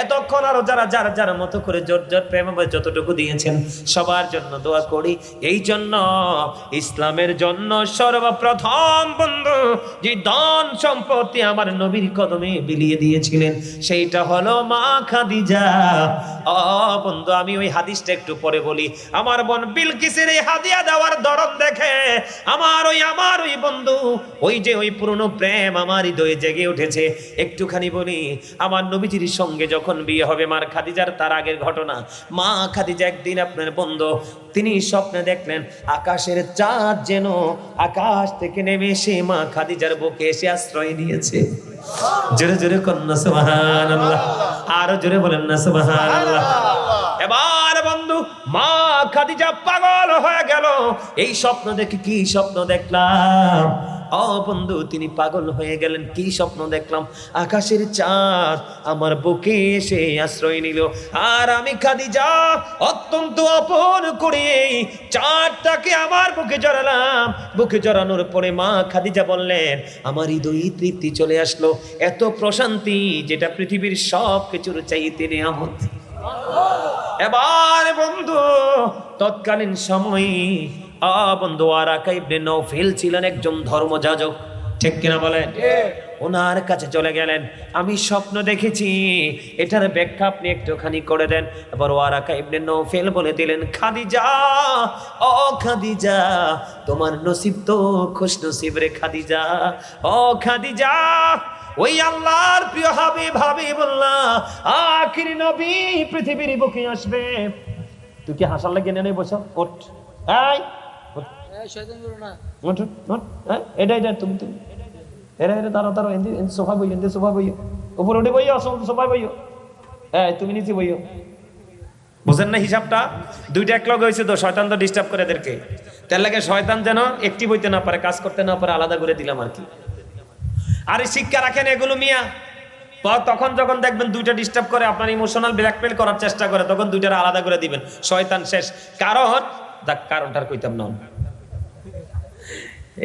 এতক্ষণ আরো যারা যার যার মতো করে জোর জোর প্রেম যতটুকু দিয়েছেন সবার জন্য দোয়া করি। এই জন্য ইসলামের জন্য সর্বপ্রথম বন্ধু যে ধন সম্পত্তি আমার নবীর কদমে বিলিয়ে দিয়েছিলেন সেইটা হলো মা খাদিজা। বন্ধু আমি ওই হাদিসটা একটু পরে বলি। আমার বোন বিলকিসের এই হাদিয়া দেওয়ার দরদ দেখে আমার ওই বন্ধু ওই যে ওই পুরনো প্রেম আমার হৃদয়ে জেগে উঠেছে। একটুখানি বলি, আমার নবীজির সঙ্গে যখন বিয়ে হবে মার খাদিজার, তার আগের ঘটনা। মা খাদিজা একদিন আপনার বন্ধু তিনি স্বপ্নে দেখলেন আকাশের চাঁদ যেন আকাশ থেকে নেমে এসে মা খাদিজার বুকে এসে আশ্রয় নিয়েছে। জোরে জোরে কন্যা সুবহানাল্লাহ, আরো জোরে বলেন না সুবহানাল্লাহ। এবার বন্ধু মা খাদিজা পাগল হয়ে গেল। এই স্বপ্ন দেখে, কি স্বপ্ন দেখলাম? বন্ধু তিনি পাগল হয়ে গেলেন। কি স্বপ্ন দেখলাম? আকাশের চাঁদ আমার বুকে এসে আশ্রয় নিল, আর আমি খাদিজা অত্যন্ত আপন করে চাঁদটাকে আমার বুকে জড়ালাম। বুকে জড়ানোর পরে মা খাদিজা বললেন আমার হৃদয়ে তৃপ্তি চলে আসলো, এত প্রশান্তি যেটা পৃথিবীর সব কিছুর চাইতে নিয়ামত। এবার বন্ধু তৎকালীন সময়ে বন্ধু ওয়ারাকা ইবনে নওফেল ছিলেন একজন ধর্মযাজক, ঠিক কিনা বলেন? ওনার কাছে চলে গেলেন, আমি স্বপ্ন দেখেছি, এটার ব্যাখ্যা আপনি একটুখানি করে দেন। এবার ওয়ারাকা ইবনে নওফেল বলে দিলেন, খাদিজা, ও খাদিজা, তোমার নসিব তো খুশ নসিব রে খাদিজা। ও খাদিজা, ওই আল্লাহর প্রিয় হাবিবুল্লাহ আখিরি নবী পৃথিবীর বুকে আসবে। তুই কি হাসার লাগে নেই? বসো, ওঠ, এই শয়তান করো না, ওঠ, ওঠ, এটা তুমি এরা দাঁড়াও, সোফা বইও, সোফা বইও, উপরে উঠে বইও, সোফা বইও, তুমি নিচে বইও। বুঝেন না হিসাবটা? দুইটা এক লগ হয়েছে তো, শয়তান তো ডিস্টার্ব করে এদেরকে। তার লাগে শয়তান যেন একটি বইতে না পারে, কাজ করতে না পারে, আলাদা করে দিলাম আর কি। আরে শিক্ষা রাখেন এগুলো মিয়া। তখন যখন দেখবেন দুইটা ডিস্টার্ব করে, আপনার ইমোশনাল ব্ল্যাকমেল করার চেষ্টা করে, তখন দুইটার আলাদা করে দিবেন, শয়তান শেষ। কারণটা কইতাম না,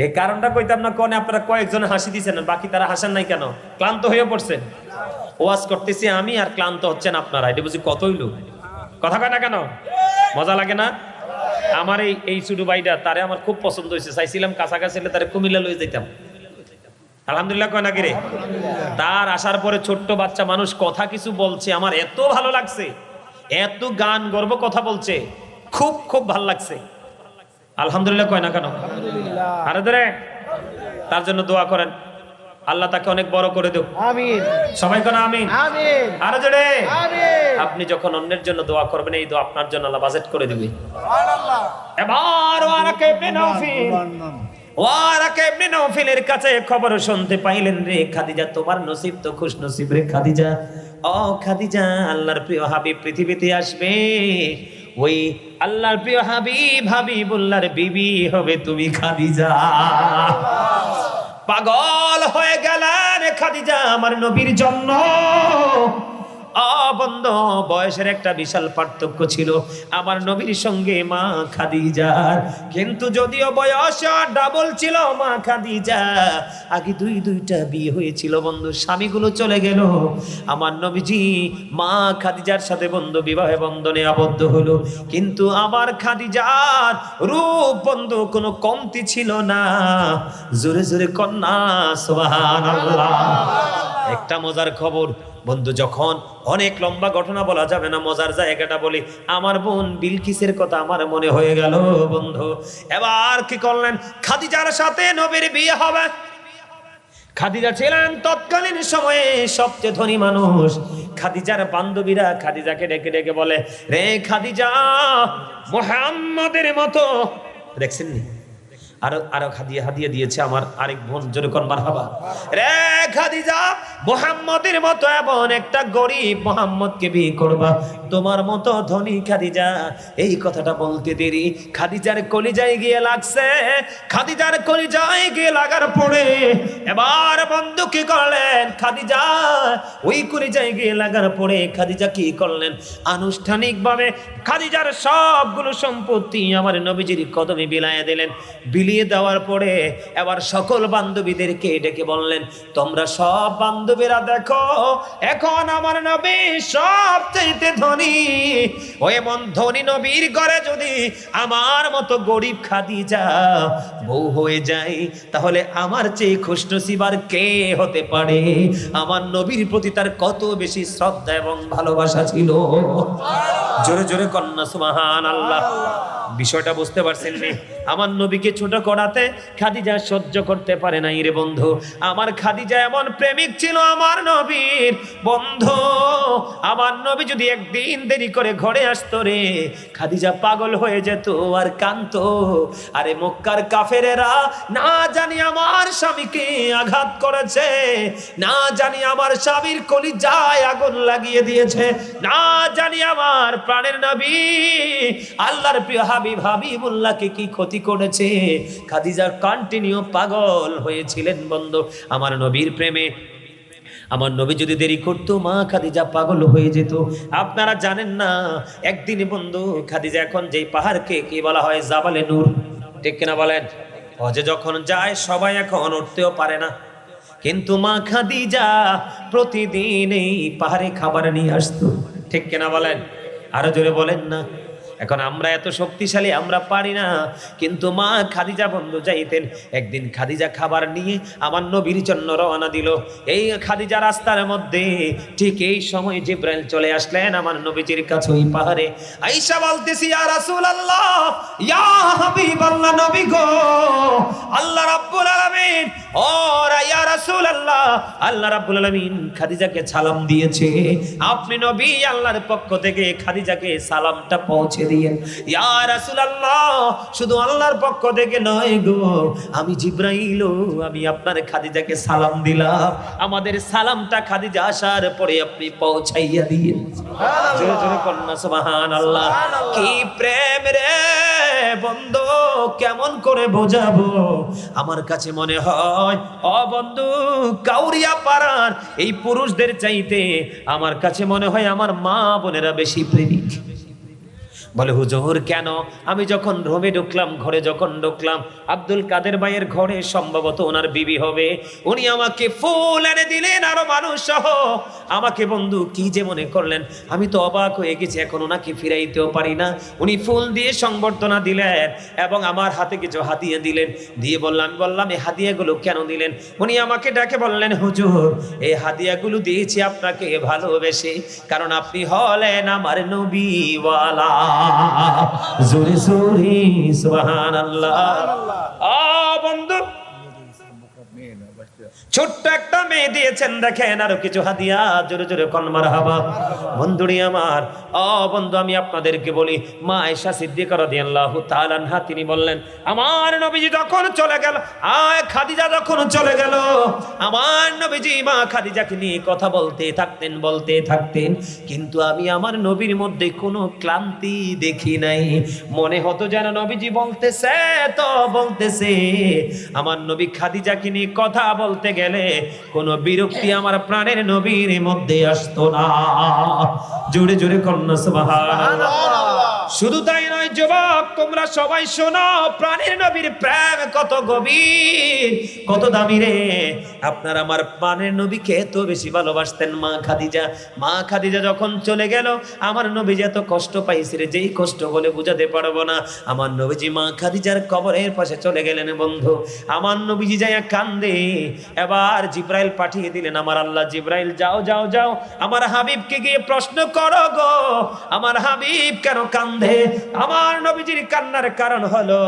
এই কারণটা কইতাম না। কোন আপনারা কয়েকজন হাসি দিচ্ছেন, বাকি তারা হাসেন নাই কেন? ক্লান্ত হয়ে পড়ছেন। ওয়াজ করতেছি আমি আর ক্লান্ত হচ্ছেন আপনারা, এটা বুঝি কত হইল? কথা কয় না কেন? মজা লাগে না? আমার এই ছোট ভাইটা, তারে আমার খুব পছন্দ হয়েছে, চাইছিলাম কাছাকাছি হলে তারে কুমিল্লা লয়ে যেতাম। আলহামদুলিল্লাহ কয় নাকি রে? তার আসার পরে ছোট্ট বাচ্চা মানুষ কথা কিছু বলছে, আমার এত ভালো লাগছে, এত গান গর্ব কথা বলছে, খুব খুব ভালো লাগছে। আলহামদুলিল্লাহ কয় না কেন? আরে ধরে তার জন্য দোয়া করেন, আল্লাহ তাকে অনেক বড় করে দেব। আমিন। সবাই কোন আমিন। আমিন। আরে জোরে আমিন। আপনি যখন অন্যের জন্য দোয়া করবেন, এই দোয়া আপনার জন্য আল্লাহ বাজেট করে দিবে। সুবহানাল্লাহ। এবার Waraqa ibn Nawfal, Waraqa ibn নওফেলের কাছে খবর শুনতে পাইলেন, রে খাদিজা, তোমার নসিব তো খুশ নসিব রে খাদিজা। ও খাদিজা, আল্লাহর প্রিয় হাবিব পৃথিবীতে আসবে, ওই আল্লাহর প্রিয় হাবিবুল্লাহর বিবি হবে তুমি খাদিজা। পাগল হয়ে গেলেন খাদিজা আমার নবীর জন্য। বন্ধ বয়সের একটা বিশাল পার্থক্য ছিল আমার নবীর সঙ্গে মা খাদিজার, কিন্তু যদিও বয়স ডাবল ছিল মা খাদিজা, আগে দুইটা বিয়ে হয়েছিল বন্ধু, স্বামীগুলো চলে গেল। আমার নবীজি মা খাদিজার সাথে বন্ধু বিবাহে বন্ধনে আবদ্ধ হলো, কিন্তু আমার খাদিজার রূপ বন্ধু কোনো কমতি ছিল না। জোরে জোরে কন্যা সুবহানাল্লাহ। একটা মজার খবর বন্ধু, যখন অনেক লম্বা ঘটনা বলা যাবে না, মজার জায়গাটা বলি। আমার বোন বিলকিসের কথা আমার মনে হয়ে গেল বন্ধু। এবার কি করলেন? খাদিজার সাথে নবীর বিয়ে হবে। খাদিজা ছিলেন তৎকালীন সময়ে সবচেয়ে ধনী মানুষ। খাদিজার বান্ধবীরা খাদিজাকে ডেকে ডেকে বলে, রে খাদিজা, মুহাম্মাদের মতো, দেখছেন নি আরো হাদিয়া দিয়েছে আমার আরেক বোন, যেরকম মারহাবা। রে খাদিজা, মুহাম্মদের মতো এমন একটা গরিব মুহাম্মদকে বিয়ে করবা, তোমার মতো ধনী খাদিজা। এই কথাটা বলতে দেরি খাদিজার কলিজায় গিয়ে লাগছে। খাদিজার কলিজায় গিয়ে লাগার পরে এবার বন্ধু কি করলেন? খাদিজা ওই কলিজায় গিয়ে লাগার পরে খাদিজা কি করলেন? আনুষ্ঠানিকভাবে খাদিজার সবগুলো সম্পত্তি আমার নবীজির কদমে বিলায়া দিলেন। বিলিয়ে দেওয়ার পরে এবার সকল বান্ধবীদেরকে ডেকে বললেন, তোমরা সব বান্ধবীরা দেখো, এখন আমার নবী সবচেয়ে ধনী। ও এমন ধনী নবীর ঘরে যদি আমার মতো গরিব খাদিজা বউ হয়ে যায়, তাহলে আমার চেয়ে খুশনসিব আর কে হতে পারে? আমার নবীর প্রতি তার কত বেশি শ্রদ্ধা এবং ভালোবাসা ছিল। জোরে জোরে কন্যা সুবহানাল্লাহ। বিষয়টা বুঝতে পারছেন নি? আমার নবীকে ছোট করাতে খাদিজা সহ্য করতে পারে নাই রে বন্ধু। আমার খাদিজা এমন প্রেমিক ছিল আমার নবীর বন্ধু। আমার নবী যদি একদিন দেরি করে ঘরে আসতো রে, খাদিজা পাগল হয়ে যেত আর কাঁদতো। আরে মক্কার কাফেরেরা না জানি আমার স্বামীকে আঘাত করেছে, না জানি আমার স্বামীর কলিজায় আগুন লাগিয়ে দিয়েছে, না জানি আমার প্রাণের নবী আল্লাহর প্রিয় হাবিব হাবিবুল্লাহকে কি ক্ষতি করেছে। খাদিজা কন্টিনিউ পাগল হয়েছিলেন বন্ধু আমার নবীর প্রেমে। আমার নবী যদি দেরি করতো, মা খাদিজা পাগল হয়ে যেত। আপনারা জানেন না, একদিন বন্ধু খাদিজা, এখন যেই পাহাড়কে কি বলা হয়, জাবালে নূর, ঠিক কিনা বলেন? হজে যখন যায় সবাই এখন উঠতেও পারে না, কিন্তু মা খাদিজা প্রতিদিন এই পাহাড়ে খাবার নিয়ে আসতো, ঠিক কিনা বলেন? আরো জোরে বলেন না। এখন আমরা এত শক্তিশালী, আমরা পারি না, কিন্তু মা খাদিজা বন্ধু যাইতেন। একদিন খাদিজা খাবার নিয়ে আমার নবীর জন্য রওনা দিল। এই খাদিজা রাস্তার মধ্যে ঠিক এই সময় জিব্রাইল চলে আসলেন আমার নবীজির কাছে ওই পাহাড়ে। আয়েশা বলতেছি, ইয়া রাসূলুল্লাহ, ইয়া হাবিবাল্লাহ, নবী গো, আল্লাহ রাব্বুল আলামিন, ও ইয়া রাসূলুল্লাহ, আল্লাহ রাব্বুল আলামিন খাদিজাকে সালাম দিয়েছে। আপনি নবী আল্লাহর পক্ষ থেকে খাদিজাকে সালামটা পৌঁছে দিয়েন। ইয়া রাসূলুল্লাহ, শুধু আল্লাহর পক্ষ থেকে নয় গো, আমি জিব্রাইল, আমি আপনার খাদিজাকে সালাম দিলাম। আমাদের সালামটা খাদিজা আসার পরে আপনি পৌঁছাইয়া দিয়েন। জোরে জোরে কন্যা সুবহানাল্লাহ। কি প্রেম রে বন্ধু, কেমন করে বোঝাবো? আমার কাছে মনে হয় ও বন্ধু, কাউরিয়া পাড়ার এই পুরুষদের চাইতে আমার কাছে মনে হয় আমার মা বোনেরা বেশি প্রেমিক। বলে হুজুর কেন? আমি যখন রুমে ঢুকলাম, ঘরে যখন ঢুকলাম, আব্দুল কাদের ভাইয়ের ঘরে সম্ভবত ওনার বিবি হবে, উনি আমাকে ফুল এনে দিলেন, আরো মানুষ সহ আমাকে বন্ধু কি যে মনে করলেন, আমি তো অবাক হয়ে গেছি। এখন ওনাকে ফিরাইতেও পারি না। উনি ফুল দিয়ে সংবর্ধনা দিলেন এবং আমার হাতে কিছু হাদিয়া দিলেন, দিয়ে বললাম এই হাদিয়াগুলো কেন দিলেন? উনি আমাকে ডাকে বললেন, হুজুর এই হাদিয়াগুলো দিয়েছি আপনাকে ভালোবেসে, কারণ আপনি হলেন আমার নবীওয়ালা। জোরে জোরে সুবহানাল্লাহ। বন্ধু ছোট্ট একটা মেয়ে দিয়েছেন, দেখেন আরো কিছু হাদিয়া, জোরে জোরে কোন মারহাবা। বন্ধুরি আমার, বন্ধু আমি আপনাদেরকে বলি, মা আয়েশা সিদ্দিকা রাদিয়াল্লাহু তাআলা আনহা তিনি বললেন, আমার নবীজি যখন চলে গেল, খাদিজা যখন চলে গেল, আমার নবীজি মা খাদিজাকে নিয়ে কথা বলতে থাকতেন, কিন্তু আমি আমার নবীর মধ্যে কোনো ক্লান্তি দেখি নাই। মনে হতো যেন নবীজি বলতেছে। আমার নবী খাদিজাকে নিয়ে কথা বলতে গেলে কোনো বিরক্তি আমার প্রাণের নবীর মধ্যে আসতো না। জোরে জোরে কন্যা সুবহানাল্লাহ। শুধু তাই নয় যুবক, তোমরা সবাই শোনো, প্রাণের নবীর প্রেম কত গভীর, কত দামি রে। আপনার আমার প্রাণের নবীকে এত বেশি ভালোবাসতেন মা খাদিজা। মা খাদিজা যখন চলে গেল, আমার নবীজি এত কষ্ট পাইছে রে, যেই কষ্ট বলে বুঝাতে পারবো না। আমার নবীজি মা খাদিজার কবরের পাশে চলে গেলেন বন্ধু। আমার নবীজি যাইয়া কান্দে। এবার জিব্রাইল পাঠিয়ে দিলেন, আমার আল্লাহ, জিব্রাইল যাও যাও যাও, আমার হাবিবকে গিয়ে প্রশ্ন করো গো, আমার হাবিব কেন কান্দে? আমার নবীজির কান্নার কারণ হলো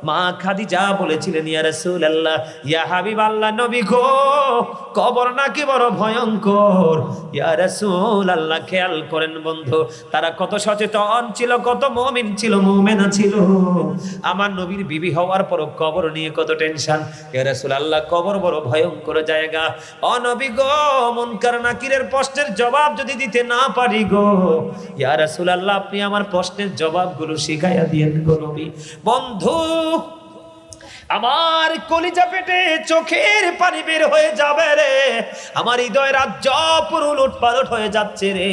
মা খাদিজা বলেছিলেন, ইয়া রাসূলুল্লাহ, ইয়া হাবিব আল্লাহ নবী গো, কবর নাকি বড় ভয়ঙ্কর। ইয়া রাসূলুল্লাহ, খেয়াল করেন বন্ধু, তারা কত সচেতন ছিল, কত মুমিন ছিল, মুমিনা ছিল। আমার নবীর বিবি হওয়ার পর কবর নিয়ে কত টেনশন। ইয়া রাসূলুল্লাহ, কবর বড় ভয়ঙ্কর জায়গা। ও নবী গো, মুনকার নাকিরের প্রশ্নের জবাব যদি দিতে না পারি গো, ইয়া রাসূলুল্লাহ, আপনি আমার প্রশ্নের জবাবগুলো শিখাইয়া দিয়েন গো নবী। বন্ধু আমার কলিজা পেটে চোখের পানি বের হয়ে যাবে রে, আমার হৃদয় রাজ্য পুরো উলটপালট হয়ে যাচ্ছে রে।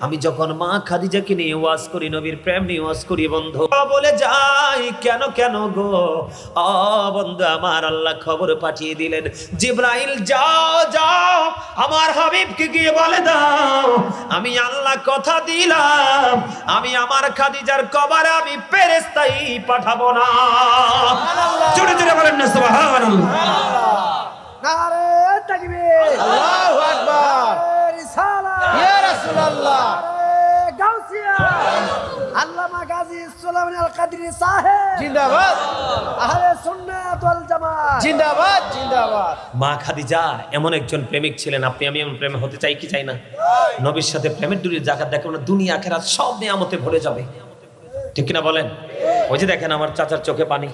আমি যখন মা খাদিজাকে নিয়ে ওয়াজ করি, নবীর প্রেম নিয়ে ওয়াজ করি বন্ধু, বলে যাই কেন কেন গো বন্ধু, আমার আল্লাহ খবর পাঠিয়ে দিলেন, জিবরাইল যাও যাও আমার হাবিবকে গিয়ে বলে দাও আমি আল্লাহ কথা দিলাম, আমি আমার খাদিজার কবরে আমি ফেরেশতাই পাঠাবো না। জোরে জোরে বলেন না সুবহানাল্লাহ। নারে তাকবীর, আল্লাহু আকবার, রিসালাত, ইয়া রাসূলুল্লাহ, গাউসিয়া, আল্লামা গাজী সুলাইমান আল কাদরি সাহেব জিন্দাবাদ, আহলে সুন্নাত ওয়াল জামাত জিন্দাবাদ জিন্দাবাদ। মা খাদিজা এমন একজন প্রেমিক ছিলেন, আপনি আমি এমন প্রেমে হতে চাই কি চাই না? নবীর সাথে প্রেমের ডুরির জাকাত দেখেন না, দুনিয়া আখিরাত সব নিয়ামতে ভরে যাবে, ঠিক কিনা বলেন? ওই যে দেখেন আমার চাচার চোখে পানি,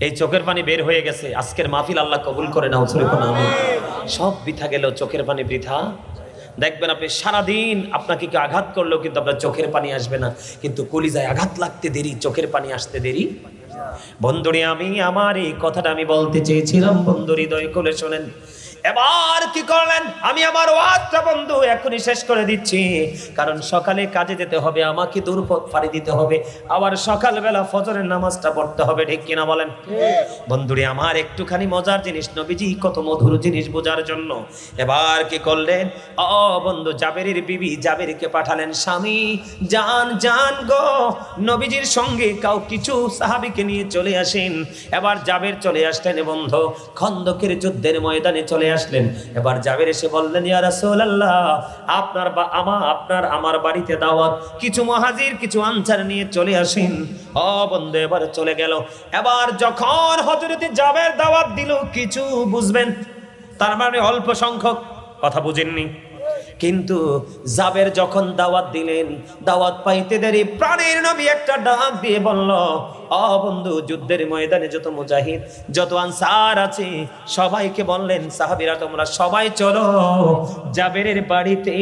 এই চোখের পানি বের হয়ে গেছে, আজকের মাহফিল আল্লাহ কবুল করে নাও, সরে কোন আমি সব বৃথা গেল, চোখের পানি বৃথা। দেখবেন আপনি সারাদিন আপনাকে কি আঘাত করলেও কিন্তু আপনার চোখের পানি আসবে না, কিন্তু কলিজায় আঘাত লাগতে দেরি, চোখের পানি আসতে দেরি। বন্ধুরে আমি আমার এই কথাটা আমি বলতে চেয়েছিলাম, বন্ধু হৃদয় খুলে শোনেন। এবার কি করলেন? আমি আমার ওয়াজটা বন্ধু এখনই শেষ করে দিচ্ছি, কারণ সকালে কাজে যেতে হবে, আমাকে দূরপথ পাড়ি দিতে হবে, আবার সকালবেলা ফজরের নামাজটা পড়তে হবে, ঠিক কিনা বলেন? বন্ধুরে আমার একটুখানি মজার জিনিস, নবীজি কত মধুর জিনিস বোঝার জন্য এবার কি করলেন? বন্ধু জাবেরের বিবি জাবেরকে পাঠালেন, স্বামী জান জান গো নবীজির সঙ্গে কিছু সাহাবীকে নিয়ে চলে আসেন। এবার জাবের চলে আসলেন বন্ধু, খন্দকের যুদ্ধের ময়দানে চলে আসলেন। এবার জাবের এসে বললেন, ইয়া রাসূলুল্লাহ আপনার বা আমার বাড়িতে দাওয়াত, কিছু মুহাজির কিছু আনসার নিয়ে চলে আসেন। বন্ধু এবার চলে গেল। এবার যখন হযরতে জাবের দাওয়াত দিল, কিছু বুঝবেন, তার মানে অল্প সংখ্যক, কথা বুঝেননি, কিন্তু জাবের যখন দাওয়াত দিলেন, দাওয়াত পাইতে দেরি, প্রাণের নবী একটা ডাক দিয়ে বলল, বন্ধু যুদ্ধের ময়দানে যত মুজাহিদ যত আনসার আছে সবাইকে বললেন, সাহাবীরা তোমরা সবাই চলো জাবেরের বাড়িতে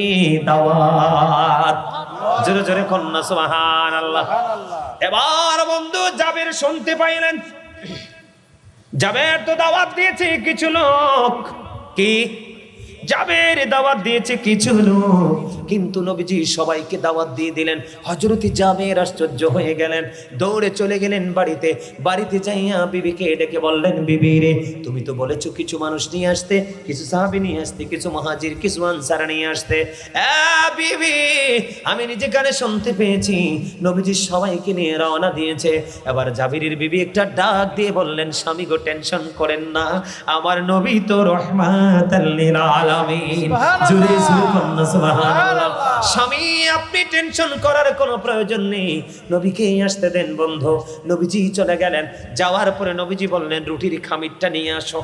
দাওয়াত। জোরে জোরে কন্যা সুবহানাল্লাহ। এবার বন্ধু জাবের শুনতে পাইলেন, জাবের তো দাওয়াত দিয়েছে কিছু লোক, কি জাবের দাওয়াত দিয়েছে কিছু লোক, কিন্তু নবীজি সবাইকে দাওয়াত দিয়ে দিলেন। হযরত জাবের আশ্চর্য হয়ে গেলেন, দৌড়ে চলে গেলেন বাড়িতে। বাড়িতে যাইয়া বিবিকে ডেকে বললেন, বিবি রে তুমি তো বলেছো কিছু মানুষ নিয়ে আসতে, কিছু সাহাবী নিয়ে আসতে, কিছু মুহাজির কিছু আনসার নিয়ে আসতে। বিবি আমি নিজে কানে শুনতে পেয়েছি নবীজি সবাইকে নিয়ে রওনা দিয়েছে। এবার জাবিরের বিবি একটা ডাক দিয়ে বললেন, স্বামী গো টেনশন করেন না, আমার নবী তো রহমাতাল লিল আলামিন। জোরে জোরে কন্যা সুবহানাল্লাহ। স্বামী আপনি টেনশন করার কোনো প্রয়োজন নেই, নবীকে আসতে দেন। বন্ধু নবীজি চলে গেলেন, যাওয়ার পরে নবীজি বললেন, রুটির খামিরটা নিয়ে আসো।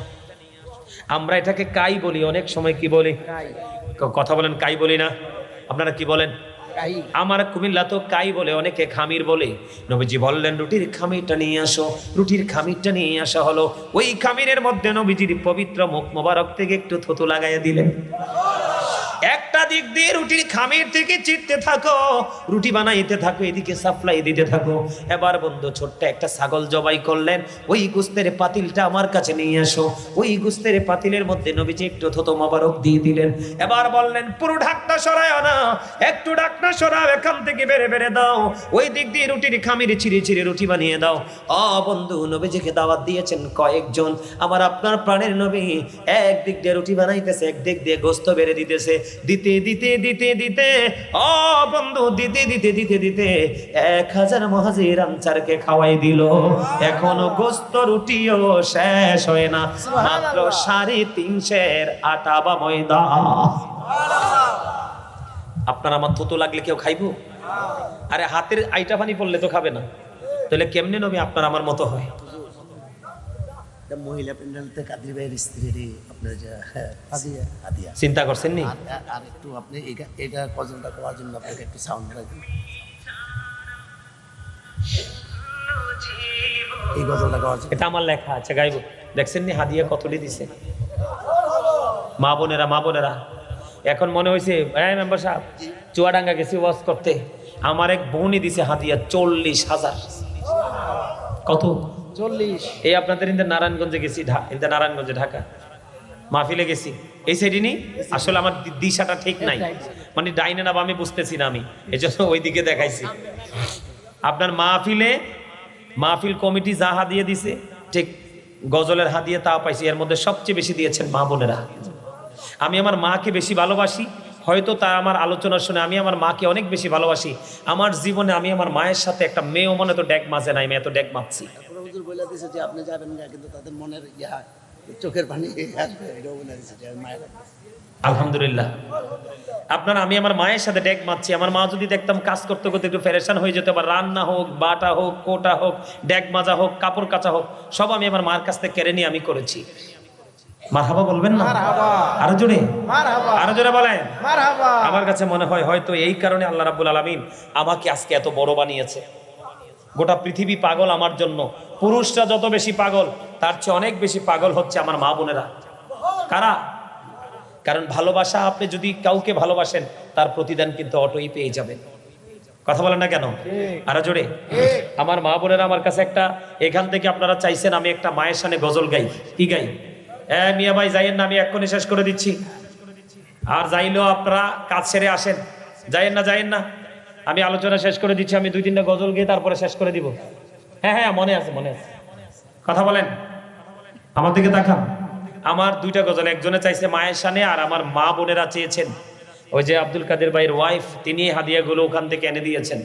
আমরা এটাকে কাই বলি, অনেক সময় কি বলি, কথা বলেন, কাই বলি না? আপনারা কি বলেন? আমার কুমিল্লা তো কাই বলে, অনেকে খামির বলে। নবীজি বললেন, রুটির খামিরটা নিয়ে আসো। রুটির খামিরটা নিয়ে আসা হলো। ওই খামিরের মধ্যে নবীজির পবিত্র মুখ মোবারক থেকে একটু থুতু লাগাইয়া দিলেন। একটা দিক দিয়ে রুটির খামির থেকে চিড়তে থাকো, রুটি বানাইতে থাকো, এদিকে সাপ্লাই দিতে থাকো। এবার বন্ধু ছোট্ট একটা ছাগল জবাই করলেন, ওই গোস্তের পাতিলটা আমার কাছে নিয়ে আসো। ওই গোস্তের পাতিলের মধ্যে নবীজি একটু থুতু মোবারক দিয়ে দিলেন। এবার বললেন, পুরো ঢাকনা সরায় না, একটু ঢাকনা সরাও, এখান থেকে বেড়ে বেড়ে দাও, ওই দিক দিয়ে রুটির খামির ছিঁড়ে ছিঁড়ে রুটি বানিয়ে দাও। বন্ধু নবীজিকে দাওয়াত দিয়েছেন কয়েকজন, আমার আপনার প্রাণের নবী একদিক দিয়ে রুটি বানাইতেছে, একদিক দিয়ে গোস্ত বেড়ে দিতেছে। দিতে দিতে দিতে দিতে বন্ধু দিতে দিতে দিতে দিতে 1000 মুহাজির আনসারকে খাওয়াই দিল। এখনো গোস্ত রুটিও শেষ হয় না, মাত্র 350 আটা বা ময়দা। আপনার আমার থুতু লাগলে কেউ খাইবো? আরে হাতের আইটা পানি পড়লে তো খাবে না, তাহলে কেমনে নবী আপনার আমার মতো হয়? মহিলা প্যান্ডেলতে কাদের ভাইয়ের স্ত্রী আপনার হাদিয়া চিন্তা করছেন নি? আর একটু আপনি এটা কজনটা করার জন্য আপনাকে একটু সাউন্ড রাখবেন, এই গজলটা গাওয়ার জন্য। এটা আমার লেখা আছে, গাইবো। দেখছেন নি হাদিয়া কতটি দিছে? মা বোনেরা এখন মনে হয়েছে মেম্বার সাহেব চুয়াডাঙ্গা গেছি ওয়াজ করতে, আমার এক বোনই দিছে হাদিয়া 40,000। কত? 40। এই আপনাদের ইন্দা নারায়ণগঞ্জে গেছি, ইন্দা নারায়ণগঞ্জে ঢাকা মাহফিলে গেছি, এই সাইডে নি। আসলে আমার দিশাটা ঠিক নাই, মানে ডাইনে না বামে বুঝতেছি না আমি, এই জন্য ওইদিকে দেখাইছি। আপনার মাহফিল কমিটি যা হাদিয়ে দিছে, ঠিক গজলের হাদিয়ে তা পাইছি। এর মধ্যে সবচেয়ে বেশি দিয়েছেন মা বোনেরা। আমি আমার মাকে বেশি ভালোবাসি, হয়তো তা আমার আলোচনা শুনে আমি আমার মাকে অনেক বেশি ভালোবাসি। আমার জীবনে আমি আমার মায়ের সাথে একটা মেয়েও মনে তো ড্যাগ মাঝে নাই, আমি এত ড্যাগ মারছি। হুজুর বলে দিয়েছে যে আপনি যাবেন না, কিন্তু তাদের মনের চোখের পানি আসবে, এটাও বলে দিয়েছে যে মায়ের। আলহামদুলিল্লাহ। আপনার আমি আমার মায়ের সাথে ডেক মারছি। আমার মা যদি দেখতাম কাজ করতে করতে একটু ফেরেশান হয়ে যেত, আবার রান্না হোক, বাটা হোক, কোটা হোক, ডেক মাজা হোক, কাপড় কাচা হোক, সব আমি আমার মার কাছ থেকে কেড়ে নিয়ে আমি করেছি। মারহাবা বলবেন না? আরো জোরে, আরো জোরে বলেন। আমার কাছে মনে হয় হয়তো এই কারণে আল্লাহ রাব্বুল আলামিন আমাকে আজকে এত বড় বানিয়েছে। গোটা পৃথিবী পাগল আমার জন্য। পুরুষরা যত বেশি পাগল, তার চেয়ে অনেক বেশি পাগল হচ্ছে আমার মা বোনেরা। কারা? কারণ ভালোবাসা, আপনি যদি কাউকে ভালোবাসেন তার প্রতিদান কিন্তু অটোই পেয়ে যাবেন। কথা বলেন না কেন? আরো জোরে। আমার মা বোনেরা আমার কাছে একটা, এখান থেকে আপনারা চাইছেন আমি একটা মায়ের সামনে গজল গাই। কি গাই? মিয়া ভাই যাইয়েন না, আমি এক্ষুনি শেষ করে দিচ্ছি। আর যাইলেও আপনারা কাজ সেরে আসেন। যাইয়েন না, আমি আলোচনা শেষ করে দিচ্ছি। আমি 2-3টা গজল গিয়ে তারপরে শেষ করে দিব। হ্যাঁ মনে আছে। কথা বলেন, আমার দিকে তাকান। আমার 2টা গজল, একজনে চাইছে মায়ের সামনে, আর আমার মা বোনেরা চেয়েছেন ওই যে আব্দুল কাদের ভাইয়ের ওয়াইফ, তিনি হাদিয়াগুলো ওখান থেকে এনে দিয়েছেন।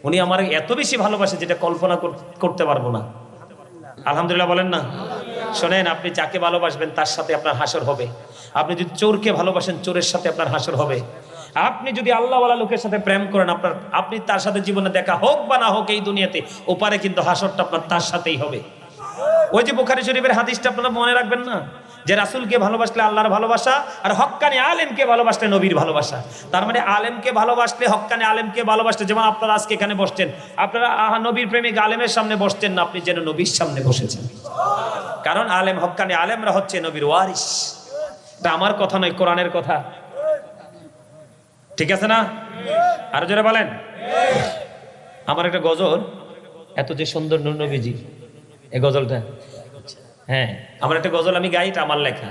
উনি আমার এত বেশি ভালোবাসে যেটা কল্পনা করতে পারবো না। আলহামদুলিল্লাহ বলেন না? শোনেন, আপনি যাকে ভালোবাসবেন তার সাথে আপনার হাসর হবে। আপনি যদি চোরকে ভালোবাসেন, চোরের সাথে আপনার হাসর হবে। আপনি যদি আল্লাহওয়ালা লোকের সাথে প্রেম করেন, আপনি তার সাথে জীবনে দেখা হোক বা না হোক এই দুনিয়াতে, ওপারে কিন্তু হাসরটা আপনার তার সাথেই হবে। ওই যে বুখারী শরীফের হাদিসটা আপনারা মনে রাখবেন না, যে রাসূলকে ভালোবাসলে আল্লাহর ভালোবাসা, আর হক্কানি আলেমকে ভালোবাসলে নবীর ভালোবাসা। তার মানে আলেমকে ভালোবাসলে, হক্কানি আলেমকে ভালোবাসলে, যেমন আপনারা আজকে এখানে বসছেন, আপনারা নবীর প্রেমিক আলেমের সামনে বসছেন না, আপনি যেন নবীর সামনে বসেছেন। কারণ আলেম, হক্কানি আলেমরা হচ্ছে নবীর ওয়ারিস। এটা আমার কথা নয়, কোরআনের কথা। ঠিক আছে না? আরো জোরে বলেন। আমার একটা গজল, এত যে সুন্দর নূর নবীজি, এই গজলটা, হ্যাঁ আমার একটা গজল আমি গাই, এটা আমার লেখা।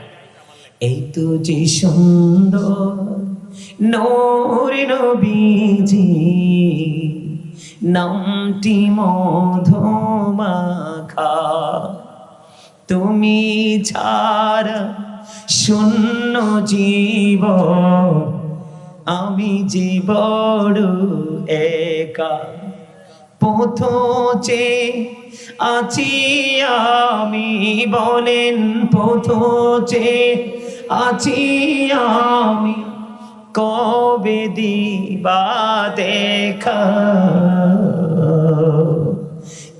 এই তো যে সুন্দর নূর নবীজি, নামটি মধুমাখা, তুমি ছাড়া শূন্য জীবন, আমি যে বড় একা, পথে আছি আমি, বলেন পথে আছি আমি, কবে দিবা দেখা,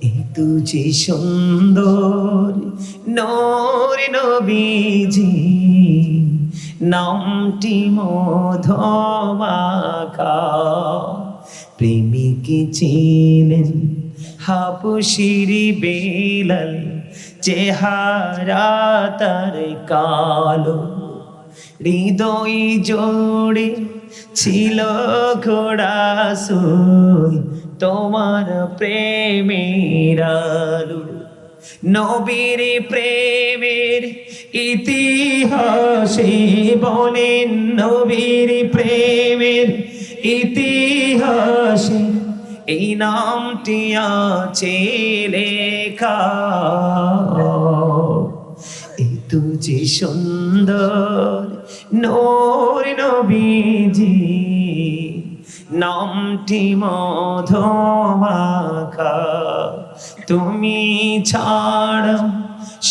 এই তুঝে সুন্দর নূর নবীজি, নামটি মধুমাখা, প্রেমিক ছিলেন হাবশীর বেলাল, চেহারা তার কালো, হৃদয় জোড়ে ছিল ঘোড়া সুর, তোমার প্রেমের আলো। নবীর প্রেমের ইতিহাসে বলেন, নবীর প্রেমের ইতিহাসে এই নামটি আছে লেখা, এই তুঝে সুন্দর নূর নবীজি, নামটি মধুমাখা, তুমি ছাড়া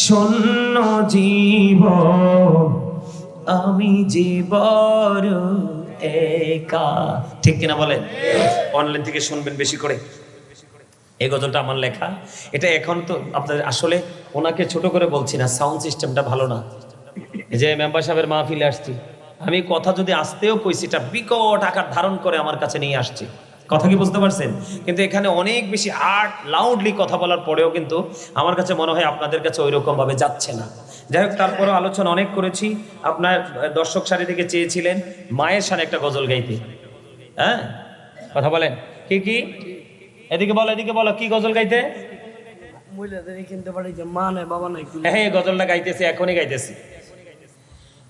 শূন্য জীবন, আমি যে বড় একা। ঠিক কিনা বলেন? অনলাইন থেকে শুনবেন বেশি করে। এই গজলটা আমার লেখা। এটা এখন তো আপনাদের আসলে ওনাকে ছোট করে বলছি না, সাউন্ড সিস্টেমটা ভালো না। এই যে মেম্বার সাহেবের মাহফিলে আসছি, আমি কথা যদি আসতেও কইছি, এটা বিকট আকার ধারণ করে আমার কাছে নিয়ে আসছি। কথা কি বুঝতে পারছেন? কিন্তু এখানে অনেক বেশি লাউডলি কথা বলার পরেও কিন্তু আমার কাছে মনে হয় আপনাদের কাছে ওই রকম ভাবে যাচ্ছে না। যাই হোক, তারপরেও আলোচনা অনেক করেছি। আপনার দর্শক সারি থেকে চেয়েছিলেন মায়ের সামনে একটা গজল গাইতে। হ্যাঁ কথা বলেন, কি এদিকে বলো কি গজল গাইতে? মহিলাদের কিনতে পারি যে মা নাই বাবা নাই হ্যাঁ গজলটা গাইতেছি, এখনই গাইতেছি।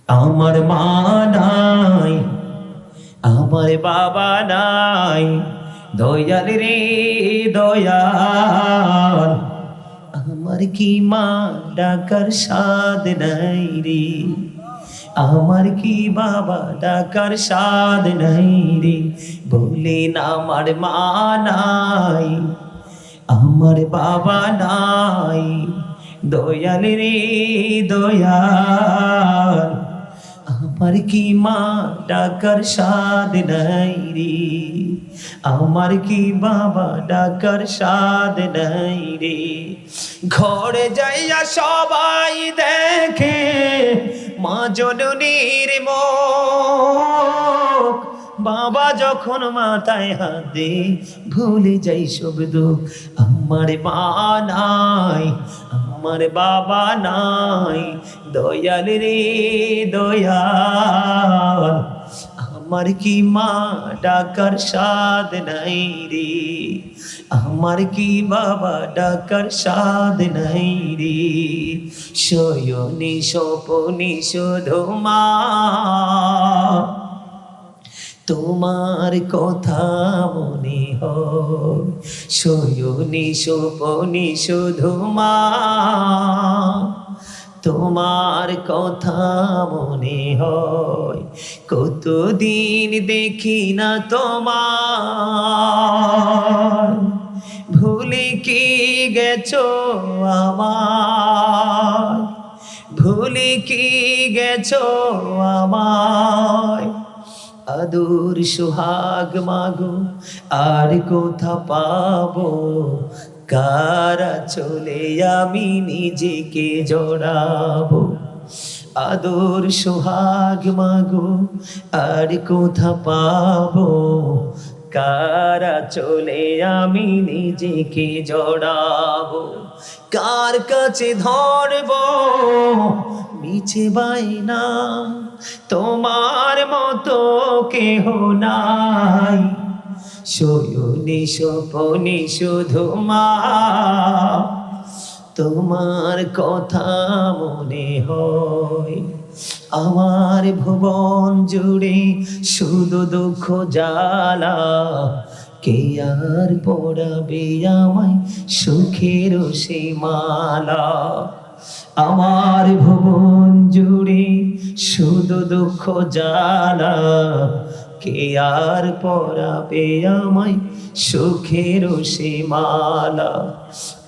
আমার মা নাই, আমার বাবা নাই, দয়াল রে দয়াল, আমার কি মা ডাকার স্বাদ নাই রে, আমার কি বাবা ডাকার স্বাদ নাই রে, বলেন আমার মা নাই, আমার বাবা নাই, দয়াল রে দয়াল, আমার কি মা ডাকার স্বাদ নাই রে, আমার কি বাবা ডাকার স্বাদ নাই রে। ঘরে যাইয়া সবাই দেখে মা জননীর মুখ, বাবা যখন মাথায় হাত দে ভুলে যাই সব দুঃখ। আমার মা নাই, আমার বাবা নাই, দয়াল রে দয়াল, আমার কি মা ডাকার স্বাদ নাই রে, আমার কি বাবা ডাকার স্বাদ নাই রে। শয়নে স্বপনে শুধু মা তোমার কথা মনে হয়, শয়নে স্বপনে শুধু মা তোমার কথা মনে হয়, কতদিন দেখি না তোমার, ভুলে কি গেছো আমার, ভুলে কি গেছো আমায়, আদর সোহাগ মাগো আর কোথা পাবো, কারা চলে আমি নিজেকে জড়াবো, আদর সোহাগ মাগো আর কোথা পাবো, কারা চলে আমি নিজেকে জড়াবো, কার কাছে ধরবো মিছে বাইনা, তোমার মতো কেহ নাই, শয়নে স্বপনে শুধু মা তোমার কথা মনে হয়। আমার ভুবন জুড়ে শুধু দুঃখ জ্বালা, কে আর পড়াবে আমায় সুখের সে মালা, আমার ভুবন জুড়ে শুধু দুঃখ জ্বালা, কে আর পরাবে আমায় সুখের সে মালা,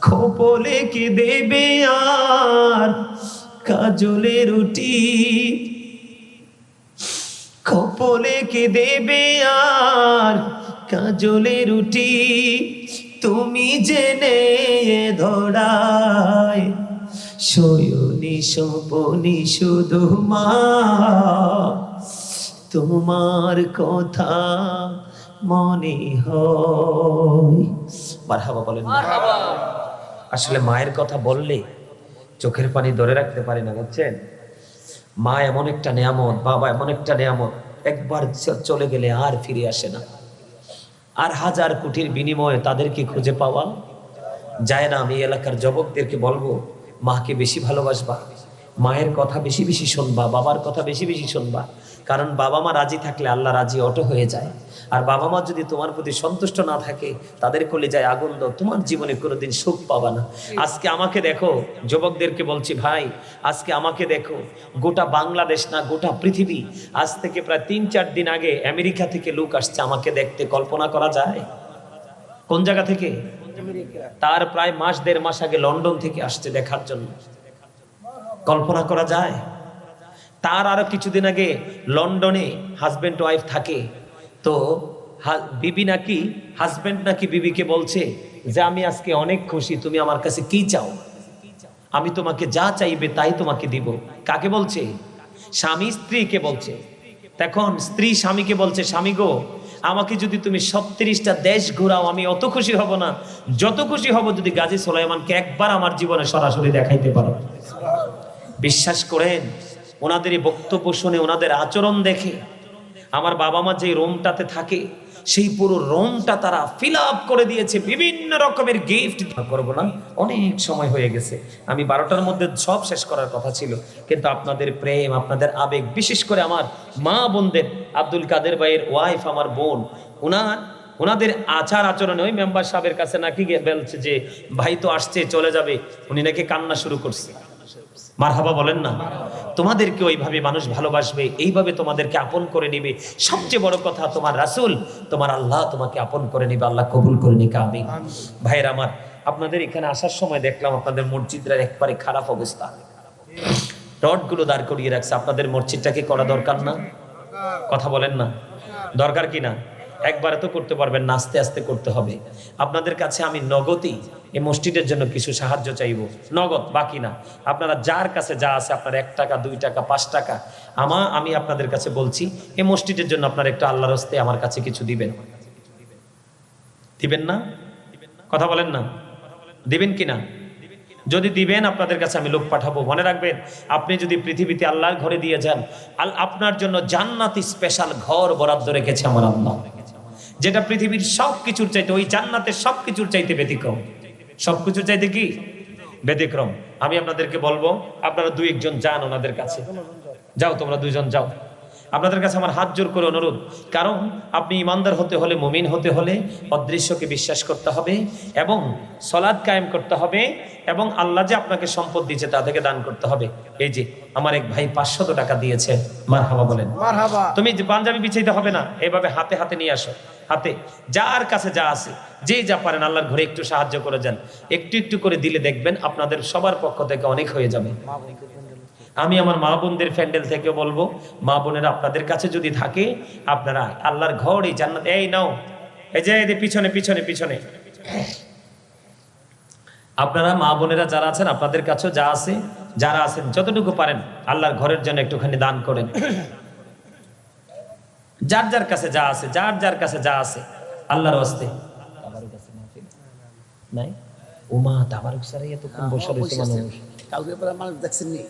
খোপলে কি দেবে আর কাজলে রুটি, খোপলে কি দেবে আর কাজলে রুটি, তুমি জেনে ধরায়, শয়নে স্বপনে শুধু মা তোমার কথা মনে হয়। মারহাবা বলেন না? আসলে মায়ের কথা বললে চোখের পানি ধরে রাখতে পারি না, বুঝছেন? মা এমন একটা নিয়ামত, বাবা এমন একটা নিয়ামত, একবার চলে গেলে আর ফিরে আসে না, আর হাজার কোটির বিনিময়ে তাদেরকে খুঁজে পাওয়া যায় না। আমি এলাকার যুবকদেরকে বলবো, মাকে বেশি ভালোবাসবা, মায়ের কথা বেশি বেশি শুনবা, বাবার কথা বেশি বেশি শুনবা, কারণ বাবা মা রাজি থাকলে আল্লাহ রাজি অটো হয়ে যায়। আর বাবা মা যদি তোমার প্রতি সন্তুষ্ট না থাকে, তাদের কলিজায় আগুন দাও, তোমার জীবনে কোনোদিন সুখ পাবা না। আজকে আমাকে দেখো, যুবকদেরকে বলছি ভাই, আজকে আমাকে দেখো, গোটা বাংলাদেশ না গোটা পৃথিবী, আজ থেকে প্রায় 3-4 দিন আগে আমেরিকা থেকে লোক আসছে আমাকে দেখতে, কল্পনা করা যায়? কোন জায়গা থেকে? তার প্রায় মাস 1.5 মাস আগে লন্ডন থেকে আসছে দেখার জন্য, কল্পনা করা যায়? তার আরো কিছুদিন আগে লন্ডনে হাজবেন্ড ওয়াইফ থাকে, তো বিবি নাকি, হাজবেন্ড নাকি বিবিকে বলছে যে আমি আজকে অনেক খুশি, তুমি আমার কাছে কি চাও, আমি তোমাকে যা চাইবে তাই তোমাকে দিব। কাকে বলছে? স্বামী স্ত্রীকে বলছে। তখন স্ত্রী স্বামীকে বলছে, স্বামী গো, আমাকে যদি তুমি 37টা দেশ ঘোরাও আমি অত খুশি হব না, যত খুশি হব যদি গাজী সুলাইমানকে একবার আমার জীবনে সরাসরি দেখাইতে পারো। বিশ্বাস করেন, ওনাদের এই বক্তব্য শুনে, ওনাদের আচরণ দেখে, আমার বাবা মা যে রুমটাতে থাকে সেই পুরো রুমটা তারা ফিল আপ করে দিয়েছে, বিভিন্ন রকমের গিফট করবো না, অনেক সময় হয়ে গেছে। আমি 12টার মধ্যে সব শেষ করার কথা ছিল, কিন্তু আপনাদের প্রেম, আপনাদের আবেগ, বিশেষ করে আমার মা বোনদের, আব্দুল কাদের ভাইয়ের ওয়াইফ আমার বোন, ওনাদের আচার আচরণে ওই মেম্বার সাহেবের কাছে নাকি বলছে যে ভাই তো আসছে চলে যাবে, উনি নাকি কান্না শুরু করছে। মারহাবা বলেন না? তোমাদেরকে ওইভাবে মানুষ ভালোবাসবে, এইভাবে তোমাদেরকে আপন করে নিবে। সবচেয়ে বড় কথা, তোমার রাসূল, তোমার আল্লাহ তোমাকে আপন করে নিবে। আল্লাহ কবুল করে নিক, আমিন। ভাইয়ের আমার, আপনাদের এখানে আসার সময় দেখলাম আপনাদের মসজিদের একবারে খারাপ অবস্থা, রডগুলো দাঁড় করিয়ে রাখছে। আপনাদের মসজিদটাকে করা দরকার না? কথা বলেন না, দরকার কি না? একবারে তো করতে পারবেন না, আস্তে আস্তে করতে হবে। আপনাদের কাছে আমি নগদই এই মসজিদের জন্য কিছু সাহায্য চাইব, নগদ, বাকি না। আপনারা যার কাছে যা আছে, আপনার 1 টাকা 2 টাকা 5 টাকা, আমি আপনাদের কাছে বলছি, এই মসজিদের জন্য আপনার একটু আল্লাহর হস্তে আমার কাছে কিছু দিবেন। দিবেন না? কথা বলেন না, দিবেন কি না? যদি দিবেন, আপনাদের কাছে আমি লোক পাঠাবো। মনে রাখবেন, আপনি যদি পৃথিবীতে আল্লাহর ঘরে দিয়ে যান, আপনার জন্য জান্নাতি স্পেশাল ঘর বরাদ্দ রেখেছে আমার আল্লাহ, যেটা পৃথিবীর সবকিছুর চাইতে, ওই জান্নাতের সবকিছুর চাইতে ব্যতিক্রম। সবকিছুর চাইতে কি ব্যতিক্রম? আমি আপনাদেরকে বলবো, আপনারা 2-1 জন যান ওনাদের কাছে, যাও, তোমরা 2 জন যাও। আপনাদের কাছে আমার হাত জোর করে অনুরোধ, কারণ আপনি ইমানদার হতে হলে, মুমিন হতে হলে অদৃশ্যকে বিশ্বাস করতে হবে এবং সালাত কায়েম করতে হবে, এবং আল্লাহ যে আপনাকে সম্পদ দিয়েছে তা থেকে দান করতে হবে। এই যে আমার এক ভাই 500 টাকা দিয়েছে, মারহাবা বলেন। মারহাবা। তুমি যে পাঞ্জাবি বিছাইতে হবে না, এভাবে হাতে হাতে নিয়ে আসো, হাতে যার কাছে যা আছে, যে যা পারেন আল্লাহর ঘরে একটু সাহায্য করে যান। একটু একটু করে দিলে দেখবেন আপনাদের সবার পক্ষ থেকে অনেক হয়ে যাবে। আমি আমার মা বোনদের প্যান্ডেল থেকে বলবো, মা বোনেরা আপনাদের কাছে যদি থাকে, আপনারা আল্লাহর ঘর, এই জান্নাত, এই নাও, এই যে এদের পিছনে পিছনে পিছনে, আপনারা মা বোনেরা যারা আছেন, আপনাদের কাছেও যা আছে, যারা আছেন যতটুকু পারেন আল্লাহর ঘরের জন্য একটুখানি দান করেন। যার যার কাছে যা আছে, যার যার কাছে যা আছে, আল্লাহর হস্তে। নাই ওমা তাবারক সারাই এতক্ষণ বসে রয়েছে মানুষ। কালকে পরে মানুষ দেখছেন নি,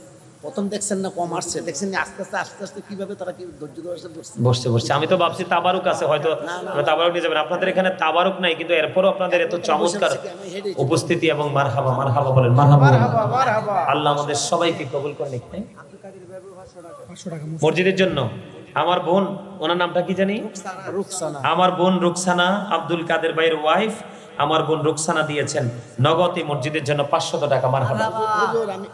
প্রথম দেখছেন না কম আসছে, দেখছেন নি আস্তে আস্তে আস্তে আস্তে কিভাবে তারা কি ধৈর্য ধরে বসছে। বসছে। আমি তো ভাবছি তাবারুক আছে, হয়তো তাবারুক নিয়ে যাবেন। আপনাদের এখানে তাবারুক নাই, কিন্তু এরপরও আপনাদের এত চমৎকার উপস্থিতি এবং মারহাবা, মারহাবা বলেন, মারহাবা। আল্লাহ আমাদের সবাইকে কবুল করে নিক। মসজিদের জন্য আমার বোন, ওনার নামটা কি জানি, রুকসানা, আমার বোন রুকসানা, আব্দুল কাদের ভাইয়ের ওয়াইফ, আমার বোন রুকসানা দিয়েছেন নগদ এই মসজিদের জন্য 500 টাকা। মারহাবা। হুজুর আমি